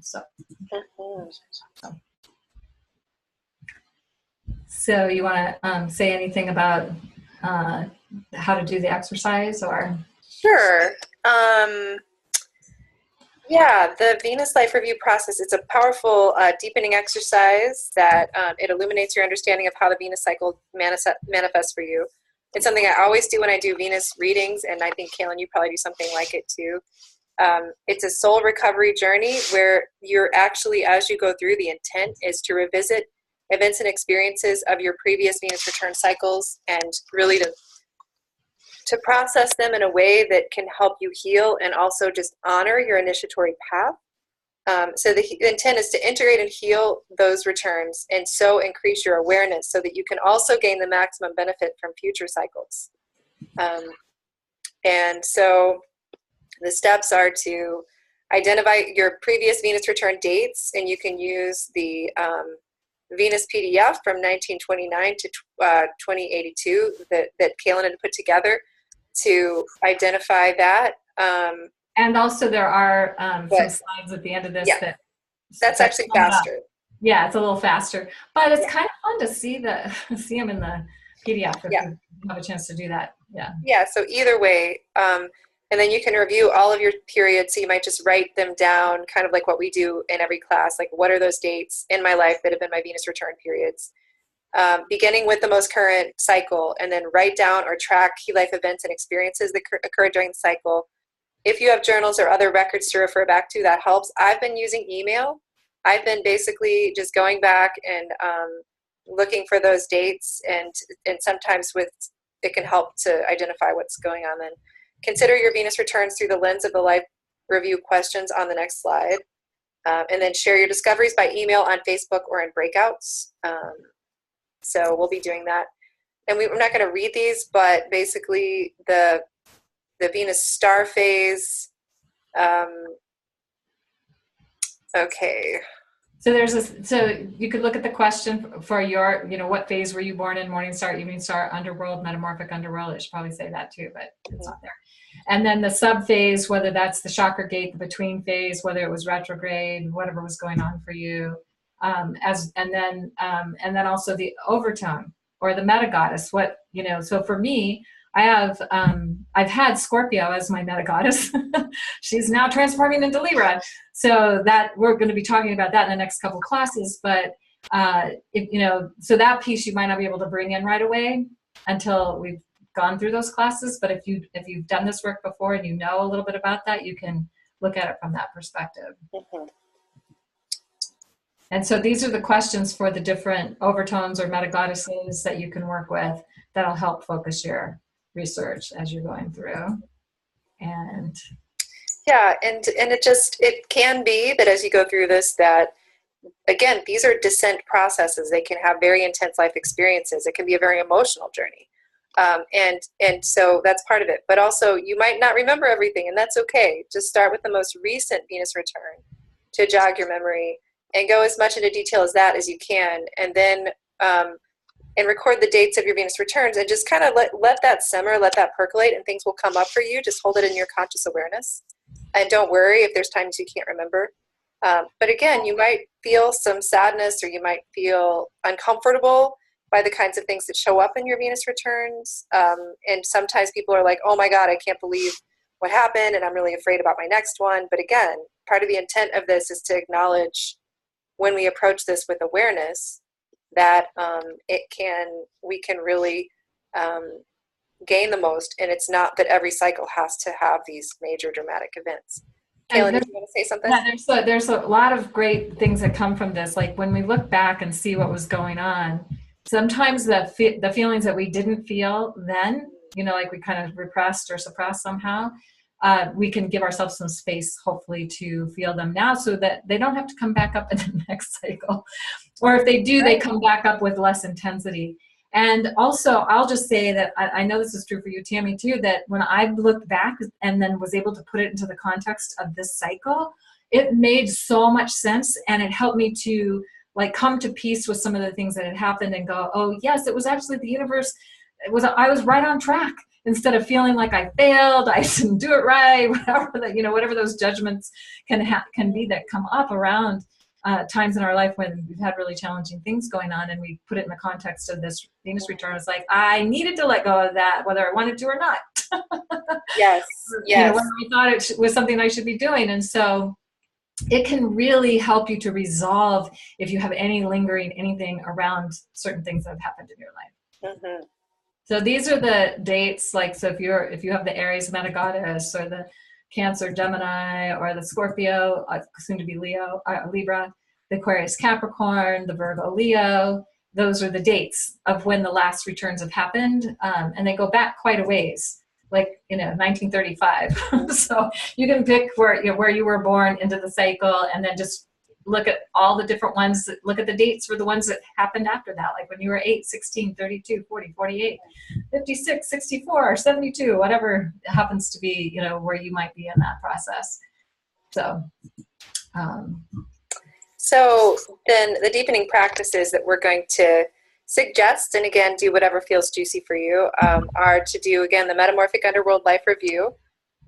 So you want to say anything about how to do the exercise or? Sure. Yeah, the Venus Life Review process, it's a powerful deepening exercise that it illuminates your understanding of how the Venus cycle manifests for you. It's something I always do when I do Venus readings, and I think, Kaylin, you probably do something like it too. It's a soul recovery journey where you're actually, as you go through, the intent is to revisit events and experiences of your previous Venus return cycles and really to process them in a way that can help you heal and also just honor your initiatory path. So the intent is to integrate and heal those returns and so increase your awareness so that you can also gain the maximum benefit from future cycles. And so the steps are to identify your previous Venus return dates, and you can use the Venus PDF from 1929 to 2082 that Kaylin had put together to identify that. And also there are some slides at the end of this. Yeah, that's actually faster. Yeah, it's a little faster, but it's kind of fun to see them in the PDF if you have a chance to do that. Yeah, so either way, and then you can review all of your periods. So you might just write them down, kind of like what we do in every class, like what are those dates in my life that have been my Venus return periods, beginning with the most current cycle, and then write down or track key life events and experiences that occurred during the cycle. If you have journals or other records to refer back to, that helps. I've been using email. I've been basically just going back and looking for those dates, and sometimes it can help to identify what's going on then. Consider your Venus returns through the lens of the life review questions on the next slide. And then share your discoveries by email, on Facebook, or in breakouts. So we'll be doing that. And we're not going to read these, but basically the Venus star phase. Okay. So you could look at the question for your, what phase were you born in? Morning star, evening star, underworld, metamorphic underworld. It should probably say that too, but it's not there. And then the sub phase, whether that's the chakra gate, the between phase, whether it was retrograde, whatever was going on for you, and then also the overtone or the meta goddess. So for me, I've had Scorpio as my meta goddess. She's now transforming into Libra. So that we're going to be talking about that in the next couple classes. But so that piece you might not be able to bring in right away until we've gone through those classes. But if you've done this work before and you know a little bit about that, you can look at it from that perspective. Mm-hmm. And so these are the questions for the different overtones or meta goddesses that you can work with that'll help focus your research as you're going through. And it can be that as you go through this, that again, these are descent processes. They can have very intense life experiences. It can be a very emotional journey. And so that's part of it. But also you might not remember everything, and that's okay. Just start with the most recent Venus return to jog your memory and go as much into detail as that as you can. And then and record the dates of your Venus returns and just kind of let that simmer, let that percolate, and things will come up for you. Just hold it in your conscious awareness. And don't worry if there's times you can't remember. But again, you might feel some sadness, or you might feel uncomfortable by the kinds of things that show up in your Venus returns. And sometimes people are like, oh my God, I can't believe what happened, and I'm really afraid about my next one. But again, part of the intent of this is to acknowledge, when we approach this with awareness, that we can really gain the most, and it's not that every cycle has to have these major dramatic events. Kaylin, did you want to say something? Yeah, there's a lot of great things that come from this. Like when we look back and see what was going on, sometimes the feelings that we didn't feel then, like we kind of repressed or suppressed somehow, we can give ourselves some space, hopefully, to feel them now, so that they don't have to come back up in the next cycle. Or if they do, they come back up with less intensity. And also, I'll just say that I know this is true for you, Tammy, too, that when I looked back and then was able to put it into the context of this cycle, it made so much sense, and it helped me to come to peace with some of the things that had happened and go, oh yes, it was actually the universe. I was right on track, instead of feeling like I failed, I didn't do it right, whatever those judgments can be that come up around times in our life when we've had really challenging things going on, and we put it in the context of this Venus return. It's like, I needed to let go of that, whether I wanted to or not. Yes. Whether I thought it was something I should be doing. And so it can really help you to resolve if you have any lingering anything around certain things that have happened in your life. Mm-hmm. So these are the dates, so if you have the Aries meta goddess, or the Cancer Gemini, or the Scorpio, soon to be Libra, the Aquarius Capricorn, the Virgo Leo, those are the dates of when the last returns have happened, and they go back quite a ways. like 1935. So you can pick where you were born into the cycle, and then just look at all the different ones. Look at the dates for the ones that happened after that, like when you were 8, 16, 32, 40, 48, 56, 64, 72, whatever happens to be, where you might be in that process. So so then the deepening practices that we're going to suggest, and again, do whatever feels juicy for you, are to do, again, the Metamorphic Underworld Life Review,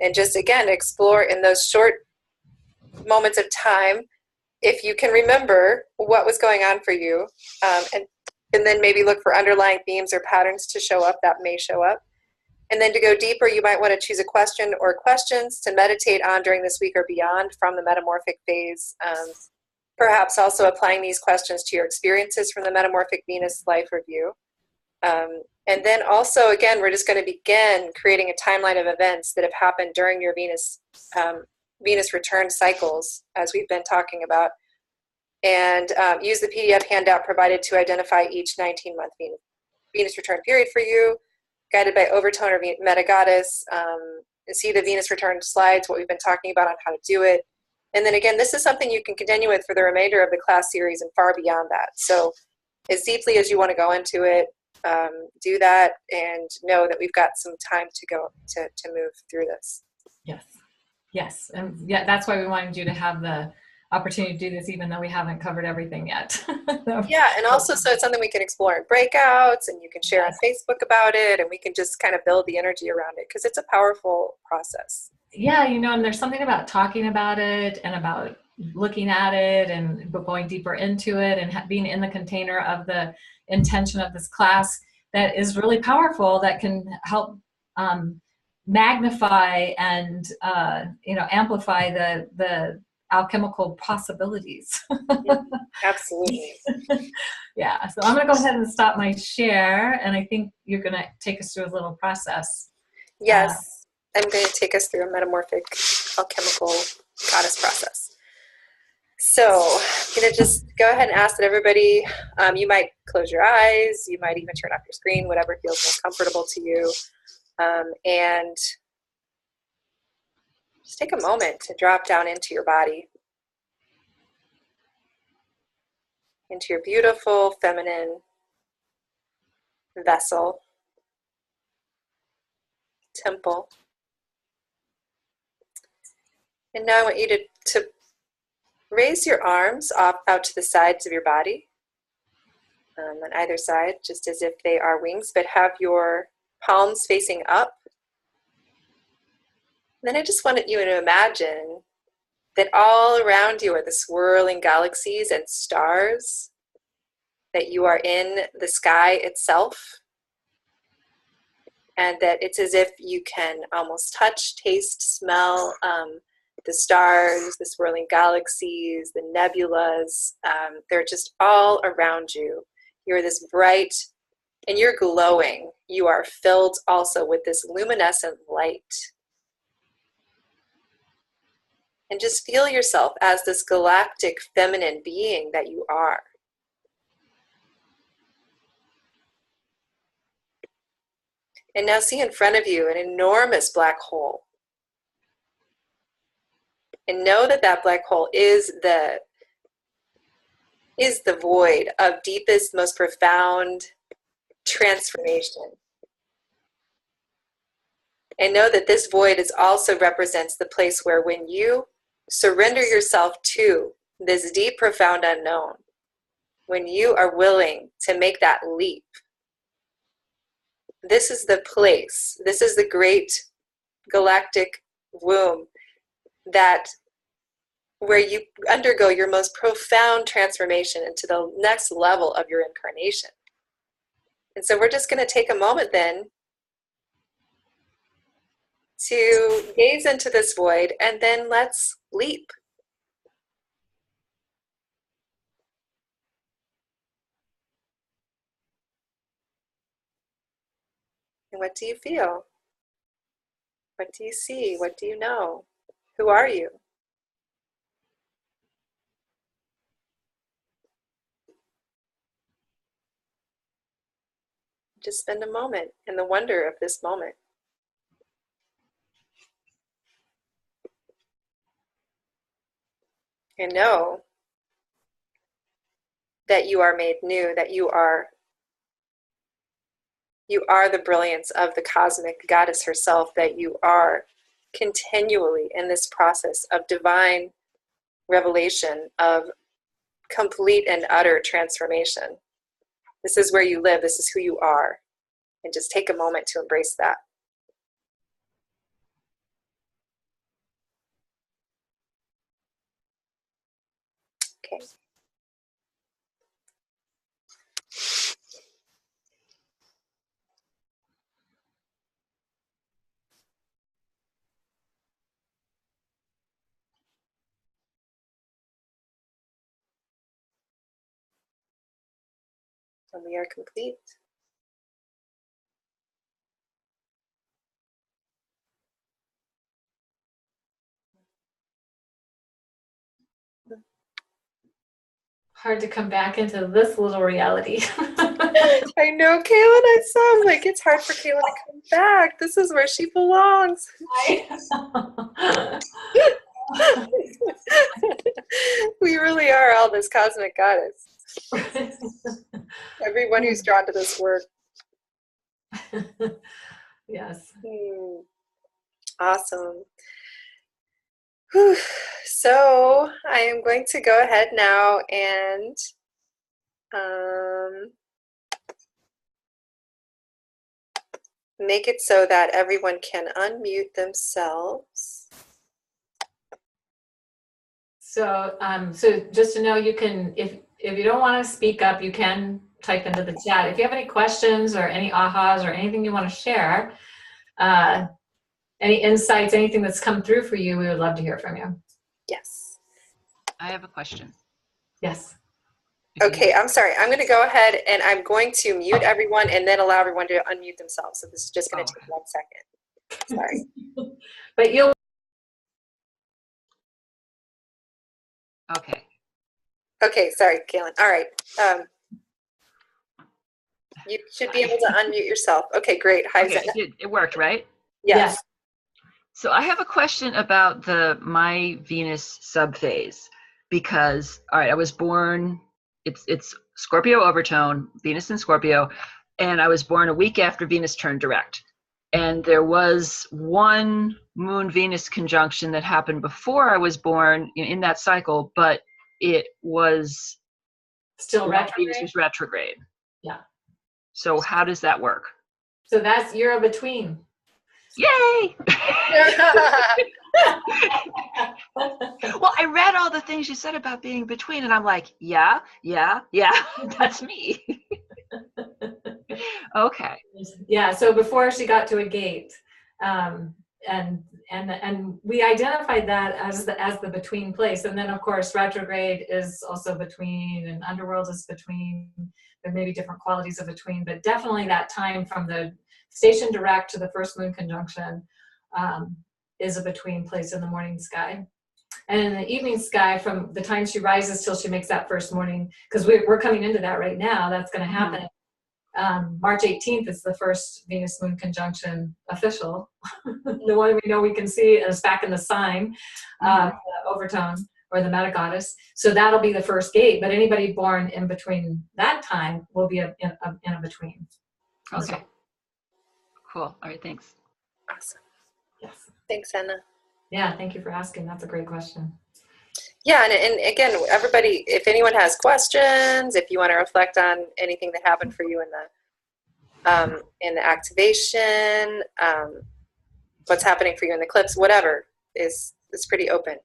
and just, again, explore in those short moments of time, if you can remember what was going on for you, and then maybe look for underlying themes or patterns to show up that may show up. And then to go deeper, you might want to choose a question or questions to meditate on during this week or beyond from the metamorphic phase. Perhaps also applying these questions to your experiences from the Metamorphic Venus Life Review. And then also, again, we're just going to begin creating a timeline of events that have happened during your Venus return cycles, as we've been talking about. And use the PDF handout provided to identify each 19-month Venus return period for you, guided by Overtone or Meta Goddess. See the Venus return slides, what we've been talking about on how to do it. And then again, this is something you can continue with for the remainder of the class series and far beyond that. So as deeply as you want to go into it, do that, and know that we've got some time to go to move through this. Yes. And yeah, that's why we wanted you to have the opportunity to do this, even though we haven't covered everything yet. Yeah, and also so it's something we can explore in breakouts, and you can share on Facebook about it, and we can just kind of build the energy around it, because it's a powerful process. Yeah, and there's something about talking about it and about looking at it and going deeper into it and being in the container of the intention of this class that is really powerful, that can help magnify and amplify the alchemical possibilities. Absolutely. Yeah, so I'm going to go ahead and stop my share, and I think you're going to take us through a little process. Yes. I'm going to take us through a metamorphic alchemical goddess process. So I'm going to just go ahead and ask that everybody, you might close your eyes, you might even turn off your screen, whatever feels most comfortable to you, and just take a moment to drop down into your body, into your beautiful feminine vessel, temple. And now I want you to raise your arms out to the sides of your body, on either side, just as if they are wings, but have your palms facing up. Then I just wanted you to imagine that all around you are the swirling galaxies and stars, that you are in the sky itself, and that it's as if you can almost touch, taste, smell the stars, the swirling galaxies, the nebulas. They're just all around you. You're this bright, and you're glowing. You are filled also with this luminescent light. And just feel yourself as this galactic feminine being that you are. And now see in front of you an enormous black hole. And know that that black hole is the void of deepest, most profound transformation. And know that this void also represents the place where, when you surrender yourself to this deep, profound unknown, when you are willing to make that leap, this is the place, this is the great galactic womb where you undergo your most profound transformation into the next level of your incarnation. And so we're just going to take a moment then to gaze into this void, and then let's leap. And what do you feel? What do you see? What do you know? Who are you? Just spend a moment in the wonder of this moment. And know that you are made new, that you are the brilliance of the cosmic goddess herself, that you are continually in this process of divine revelation, of complete and utter transformation. This is where you live. This is who you are. And just take a moment to embrace that. Okay. And we are complete. Hard to come back into this little reality. I know, Kaylin, I saw. I'm like, it's hard for Kaylin to come back. This is where she belongs. We really are all this cosmic goddess. Everyone who's drawn to this work. Yes. Awesome. Whew. So I am going to go ahead now and make it so that everyone can unmute themselves. So, so just to know, you can, if you don't want to speak up, you can type into the chat. If you have any questions or any ahas or anything you want to share, any insights, anything that's come through for you, we would love to hear from you. Yes. I have a question. Yes. Okay, I'm sorry. I'm going to go ahead and I'm going to mute everyone and then allow everyone to unmute themselves. So this is just going to take 1 second. Sorry. But you'll. Okay. Okay, sorry, Kaylin. All right. You should be able to unmute yourself. Okay, great. Hi, Okay, it worked, right? Yes. So I have a question about the My Venus subphase, because all right, I was born. It's Scorpio overtone, Venus in Scorpio, and I was born a week after Venus turned direct. And there was one Moon Venus conjunction that happened before I was born in that cycle, but it was Still retrograde. Venus was retrograde. Yeah. So how does that work? So you're a between. Yay! Well, I read all the things you said about being between, and I'm like, yeah, that's me. Okay. Yeah. So before she got to a gate, and we identified that as the between place, and then of course retrograde is also between, and underworld is between. There may be different qualities of between, but definitely that time from the station direct to the first moon conjunction is a between place in the morning sky. And in the evening sky, from the time she rises till she makes that first morning, because we're coming into that right now, that's going to happen. March 18th is the first Venus moon conjunction official. The one we know we can see is back in the sign, the overtone or the meta goddess. So that'll be the first gate. But anybody born in between that time will be in a between. Okay. Cool. All right. Thanks. Awesome. Yes. Thanks, Anna. Yeah. Thank you for asking. That's a great question. Yeah, and again, everybody, if anyone has questions, if you want to reflect on anything that happened for you in the activation, what's happening for you in the eclipse, whatever, is pretty open.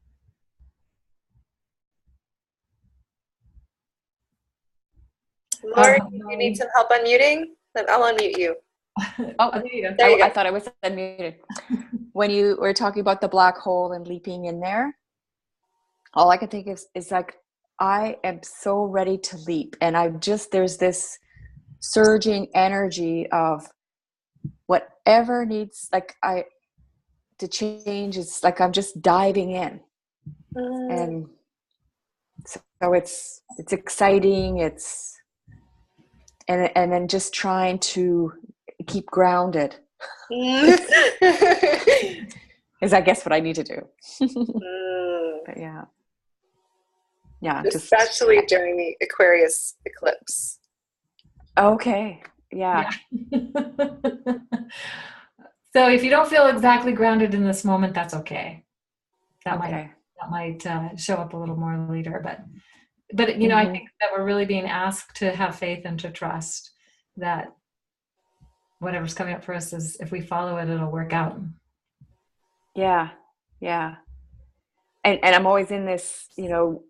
Lauren, you need some help unmuting? I'll unmute you. Oh, there you go. There you go. I thought I was unmuted. When you were talking about the black hole and leaping in there, all I can think is like, I am so ready to leap. And there's this surging energy of whatever needs, to change. It's like I'm just diving in. And so it's exciting. And then just trying to keep grounded is, I guess, what I need to do. But yeah. Yeah. Especially during the Aquarius eclipse. Okay. Yeah. So if you don't feel exactly grounded in this moment, that's okay. That Okay. might show up a little more later, but you know, I think that we're really being asked to have faith and to trust that whatever's coming up for us is, if we follow it, it'll work out. Yeah. Yeah. And I'm always in this, you know,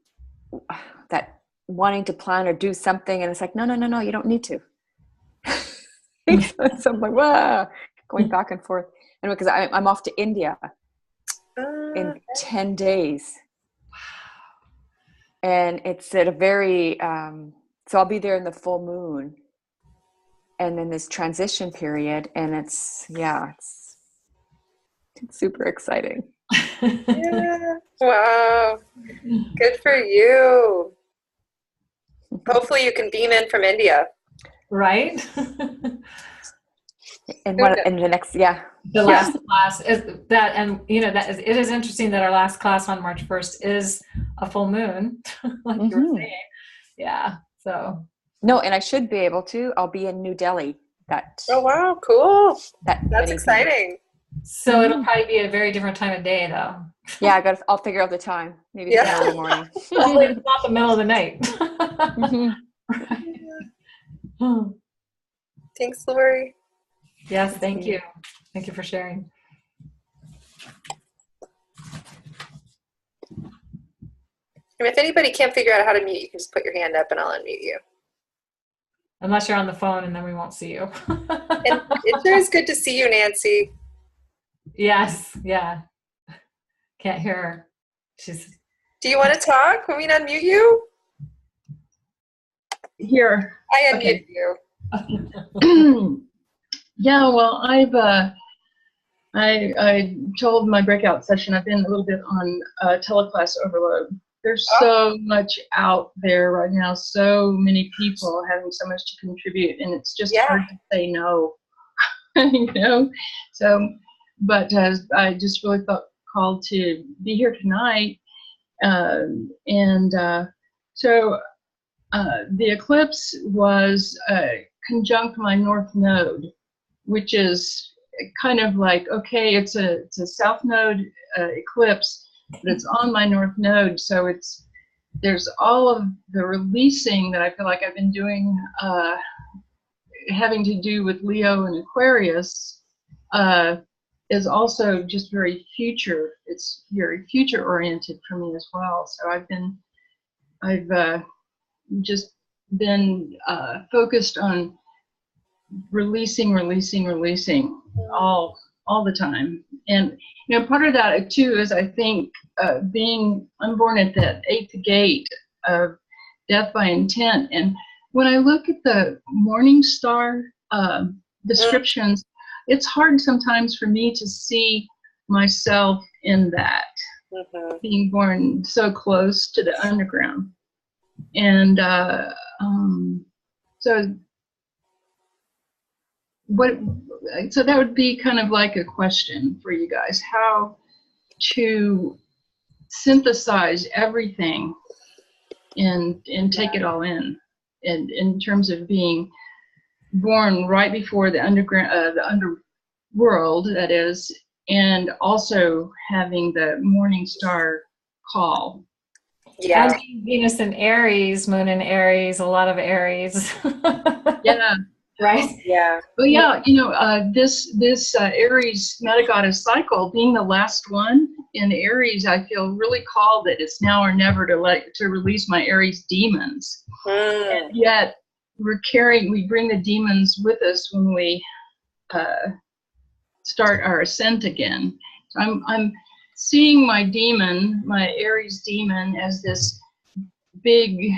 that wanting to plan or do something, and it's like, no, you don't need to. So I'm like, wow, going back and forth. And because I'm off to India in 10 days. And it's at a very, so I'll be there in the full moon. And then this transition period, and it's super exciting. Yeah. Wow. Good for you. Hopefully you can beam in from India. Right? And what in the next, the last class is that, and you know, that is, it is interesting that our last class on March 1st is a full moon, like you were saying. Yeah. So. No, and I should be able to. I'll be in New Delhi. Oh wow, cool. That's exciting. Evening. So it'll probably be a very different time of day, though. Yeah, I'll figure out the time. Maybe early morning. Hopefully it's not the middle of the night. Thanks, Lori. Yes, thank you. Thank you for sharing. And if anybody can't figure out how to mute, you can just put your hand up and I'll unmute you. Unless you're on the phone, and then we won't see you. And it sure is good to see you, Nancy. Yes, yeah. Can't hear her. Do you want to talk? Want me to unmute you? Here. I unmute you. Yeah, well, I told my breakout session I've been a little bit on teleclass overload. There's so much out there right now, so many people having so much to contribute, and it's just hard to say no. You know, so but I just really felt called to be here tonight, so the eclipse was conjunct my north node, which is kind of like, okay, it's a south node eclipse, but it's on my north node, so there's all of the releasing that I feel like I've been doing, having to do with Leo and Aquarius, is also just very future. It's very future oriented for me as well. So I've just been focused on releasing all the time. And you know, part of that too is, I think, I'm born at that 8th gate of death by intent. And when I look at the morning star descriptions, it's hard sometimes for me to see myself in that, being born so close to the underground. And so that would be kind of like a question for you guys, how to synthesize everything and take it all in terms of being born right before the underground, the underworld, that is, and also having the morning star call. Yeah. And Venus in Aries, Moon in Aries, a lot of Aries. Yeah. Right? Yeah. Well, yeah, you know, this Aries metagoddess cycle, being the last one in Aries, I feel really called that it's now or never to release my Aries demons. And yet we bring the demons with us when we start our ascent again. So I'm seeing my demon, my Aries demon, as this big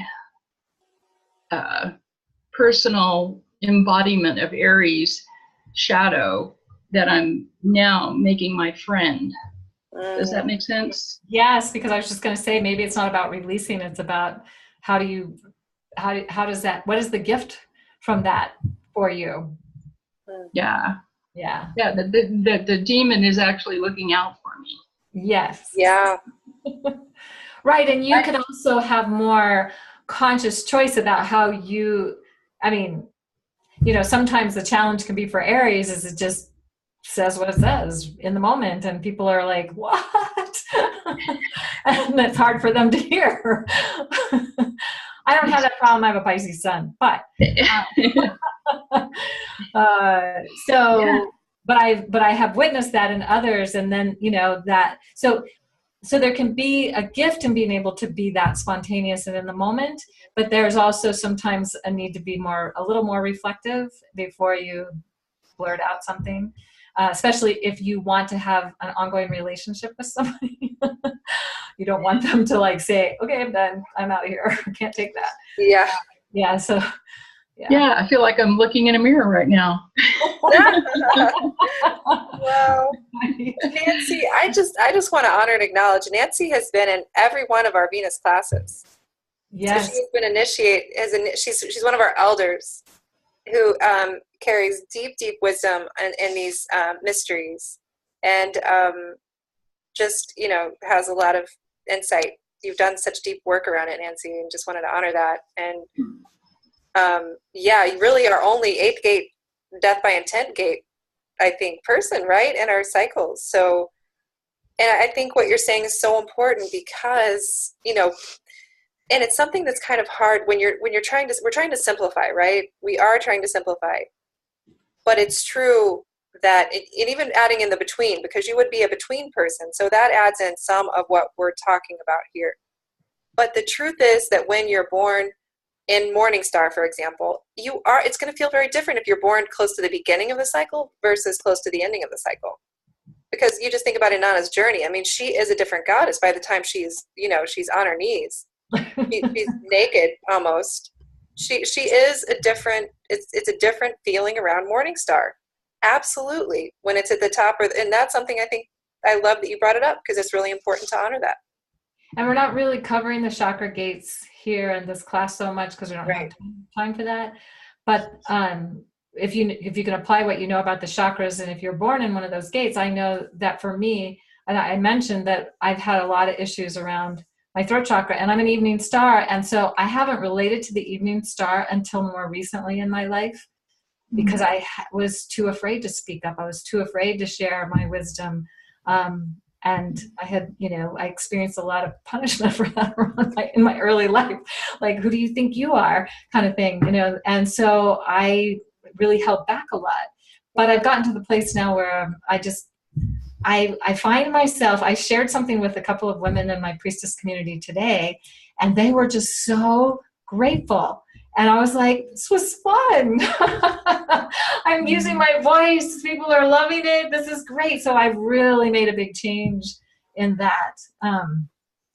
personal embodiment of Aries shadow that I'm now making my friend. Does that make sense? Yes, because I was just going to say, maybe it's not about releasing, it's about how does that, what is the gift from that for you? Yeah. Yeah. Yeah, the demon is actually looking out for me. Yes. Yeah. Right, and you can also have more conscious choice about how you, I mean, sometimes the challenge can be for Aries is it just says what it says in the moment, and people are like, what? And it's hard for them to hear. I don't have that problem. I have a Pisces sun, but but I have witnessed that in others, and then that so there can be a gift in being able to be that spontaneous and in the moment, but there's also sometimes a need to be a little more reflective before you blurt out something, especially if you want to have an ongoing relationship with somebody. You don't want them to like say, okay, I'm done, I'm out of here, I can't take that. Yeah. Yeah, so yeah, I feel like I'm looking in a mirror right now. Well, Nancy, I just want to honor and acknowledge Nancy has been in every one of our Venus classes. Yes. So she's been she's one of our elders who carries deep wisdom in these mysteries, and just has a lot of insight. You've done such deep work around it, Nancy, and just wanted to honor that. And you really are only 8th gate, death by intent gate, I think, person, right, in our cycles. So, and I think what you're saying is so important because, and it's something that's kind of hard when we're trying to simplify, right? We are trying to simplify, but it's true that, and even adding in the between, because you would be a between person. So that adds in some of what we're talking about here. But the truth is that when you're born in Morning Star, for example, it's going to feel very different if you're born close to the beginning of the cycle versus close to the ending of the cycle. Because you just think about Inanna's journey. I mean, she is a different goddess by the time she's on her knees. She's naked almost. She is a different, it's a different feeling around Morning Star. Absolutely. When it's at the top, and that's something I think I love that you brought it up, because it's really important to honor that. And we're not really covering the chakra gates here in this class so much because we don't have time for that. But if you can apply what you know about the chakras, and if you're born in one of those gates, I know that for me, and I mentioned that I've had a lot of issues around my throat chakra, and I'm an evening star, and so I haven't related to the evening star until more recently in my life, because I was too afraid to speak up. I was too afraid to share my wisdom. And I had, I experienced a lot of punishment for that in my early life. Like, who do you think you are, kind of thing, And so I really held back a lot. But I've gotten to the place now where I find myself, I shared something with a couple of women in my priestess community today, and they were just so grateful. And I was like, this was fun. I'm using my voice. People are loving it. This is great. So I've really made a big change in that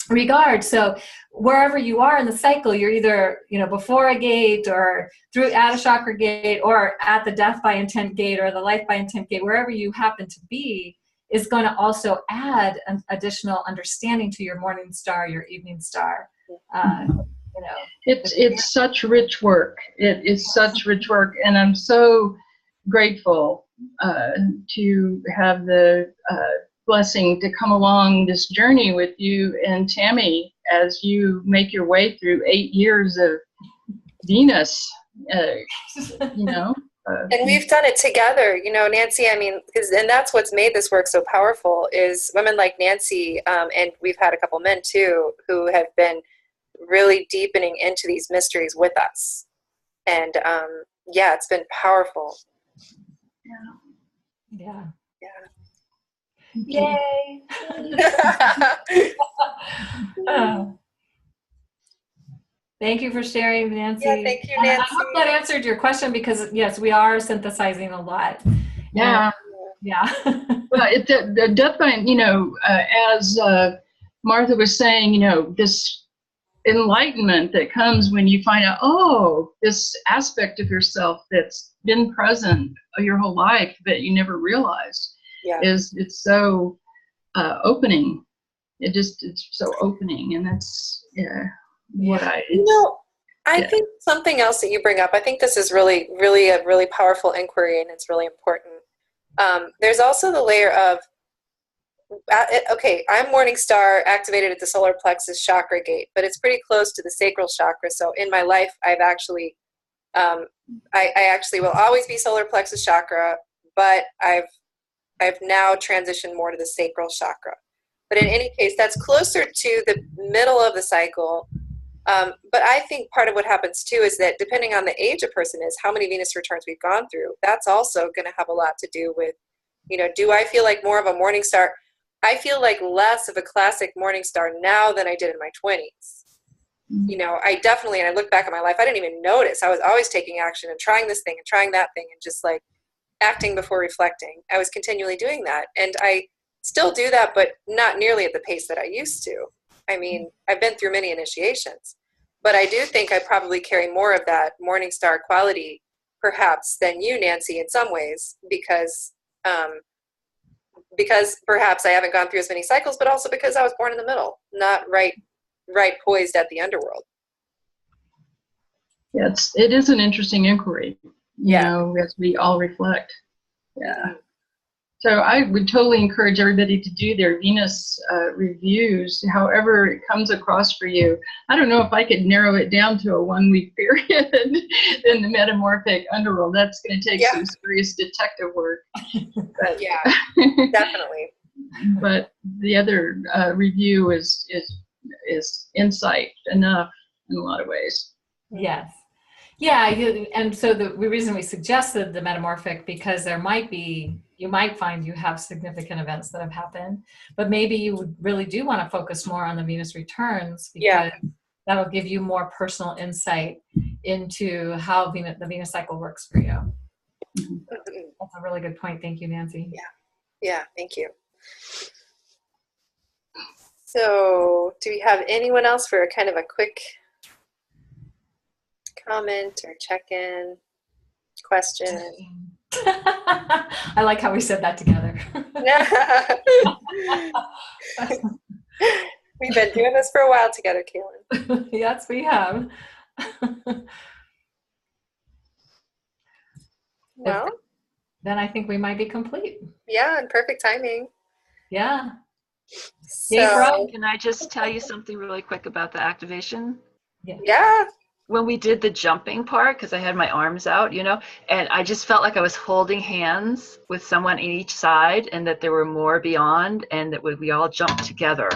regard. So wherever you are in the cycle, you're either, before a gate or at a chakra gate or at the death by intent gate or the life by intent gate, wherever you happen to be is going to also add an additional understanding to your morning star, your evening star. It's such rich work. It is such rich work, and I'm so grateful to have the blessing to come along this journey with you and Tammy as you make your way through 8 years of Venus. And we've done it together, Nancy. I mean, and that's what's made this work so powerful is women like Nancy, and we've had a couple men too who have been really deepening into these mysteries with us, and it's been powerful. Yeah. Yay. Thank you for sharing, Nancy. Yeah, thank you, Nancy. I hope that answered your question, because yes, we are synthesizing a lot. Yeah. Well, the death by, as Martha was saying, this enlightenment that comes when you find out, this aspect of yourself that's been present your whole life that you never realized it's so opening. It's so opening, and that's what I think something else that you bring up, I think this is really a really powerful inquiry, and it's really important. There's also the layer of okay, I'm morning star activated at the solar plexus chakra gate, but it's pretty close to the sacral chakra. So in my life, I've actually, I actually will always be solar plexus chakra, but I've now transitioned more to the sacral chakra. But in any case, that's closer to the middle of the cycle. But I think part of what happens too is that depending on the age a person is, how many Venus returns we've gone through, that's also going to have a lot to do with, do I feel like more of a morning star? I feel like less of a classic morning star now than I did in my 20s. I definitely, and I look back at my life, I didn't even notice. I was always taking action and trying this thing and trying that thing and just like acting before reflecting. I was continually doing that. And I still do that, but not nearly at the pace that I used to. I mean, I've been through many initiations, but I do think I probably carry more of that morning star quality perhaps than you, Nancy, in some ways, because perhaps I haven't gone through as many cycles, but also because I was born in the middle, not right poised at the underworld. Yeah, it is an interesting inquiry, as we all reflect. Yeah. So I would totally encourage everybody to do their Venus reviews, however it comes across for you. I don't know if I could narrow it down to a 1 week period in the Metamorphic Underworld. That's going to take some serious detective work. But, yeah, definitely. But the other review is insight enough in a lot of ways. Yes. Yeah, and so the reason we suggested the Metamorphic, because you might find you have significant events that have happened, but maybe you really do want to focus more on the Venus returns, because that'll give you more personal insight into how the Venus cycle works for you. That's a really good point. Thank you, Nancy. Yeah, thank you. So do we have anyone else for a kind of a quick comment or check-in question? I like how we said that together. We've been doing this for a while together, Kaylin. Yes, we have. Well, then I think we might be complete. Yeah, and perfect timing. Yeah. So, can I just tell you something really quick about the activation? Yeah. When we did the jumping part, because I had my arms out, and I just felt like I was holding hands with someone in each side, and that there were more beyond, and that we all jumped together.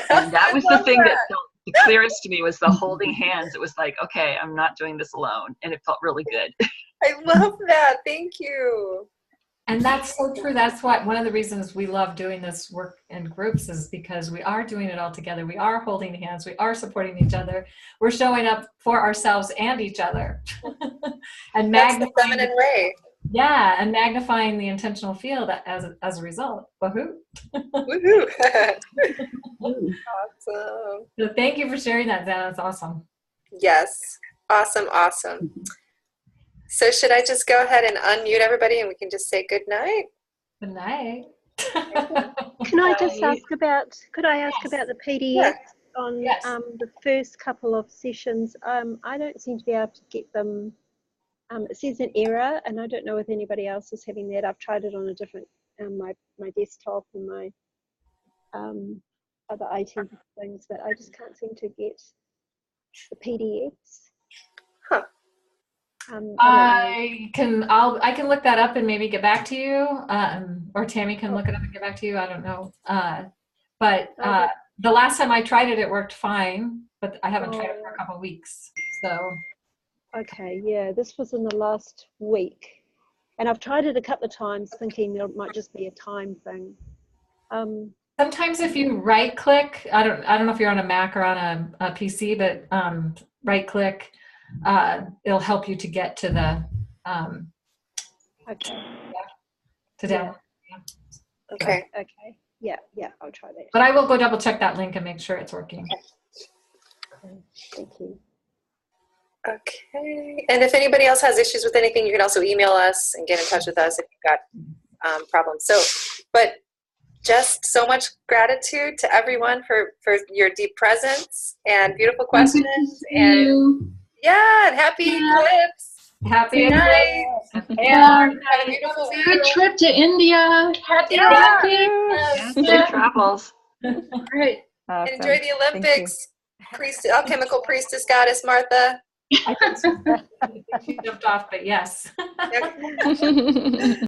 And that was the thing that felt the clearest to me, was the holding hands. It was like, okay, I'm not doing this alone, and it felt really good. I love that. Thank you. And that's so true. That's what one of the reasons we love doing this work in groups is because we are doing it all together. We are holding hands. We are supporting each other. We're showing up for ourselves and each other. And that's the feminine way. Yeah, and magnifying the intentional field as a result. Woohoo! Woohoo! Awesome. So thank you for sharing that, Zana. That's awesome. Yes. Awesome. So should I just go ahead and unmute everybody and we can just say good night? Good night. Can I just ask about, about the PDF on the first couple of sessions? I don't seem to be able to get them. It says an error, and I don't know if anybody else is having that. I've tried it on a different, my desktop and my other IT things, but I just can't seem to get the PDFs. Huh. I can look that up and maybe get back to you, or Tammy can look it up and get back to you. I don't know, but the last time I tried it, it worked fine, but I haven't tried it for a couple of weeks. So okay, yeah, this was in the last week, and I've tried it a couple of times, thinking there might just be a time thing. Sometimes if you right click, I don't know if you're on a Mac or on a PC, but right click. It'll help you to get to the to download. Okay. Yeah, I'll try that. But I will go double check that link and make sure it's working. Okay. Thank you. Okay. And if anybody else has issues with anything, you can also email us and get in touch with us if you've got problems. So, but just so much gratitude to everyone for your deep presence and beautiful questions. And happy eclipse. Happy Good night. Yeah. Have a beautiful week. Good trip to India. Happy Yeah. Yes, safe travels. Great. Awesome. Enjoy the Thank you. Olympics. Alchemical priestess goddess Martha. I think she jumped off, but yes. Yep.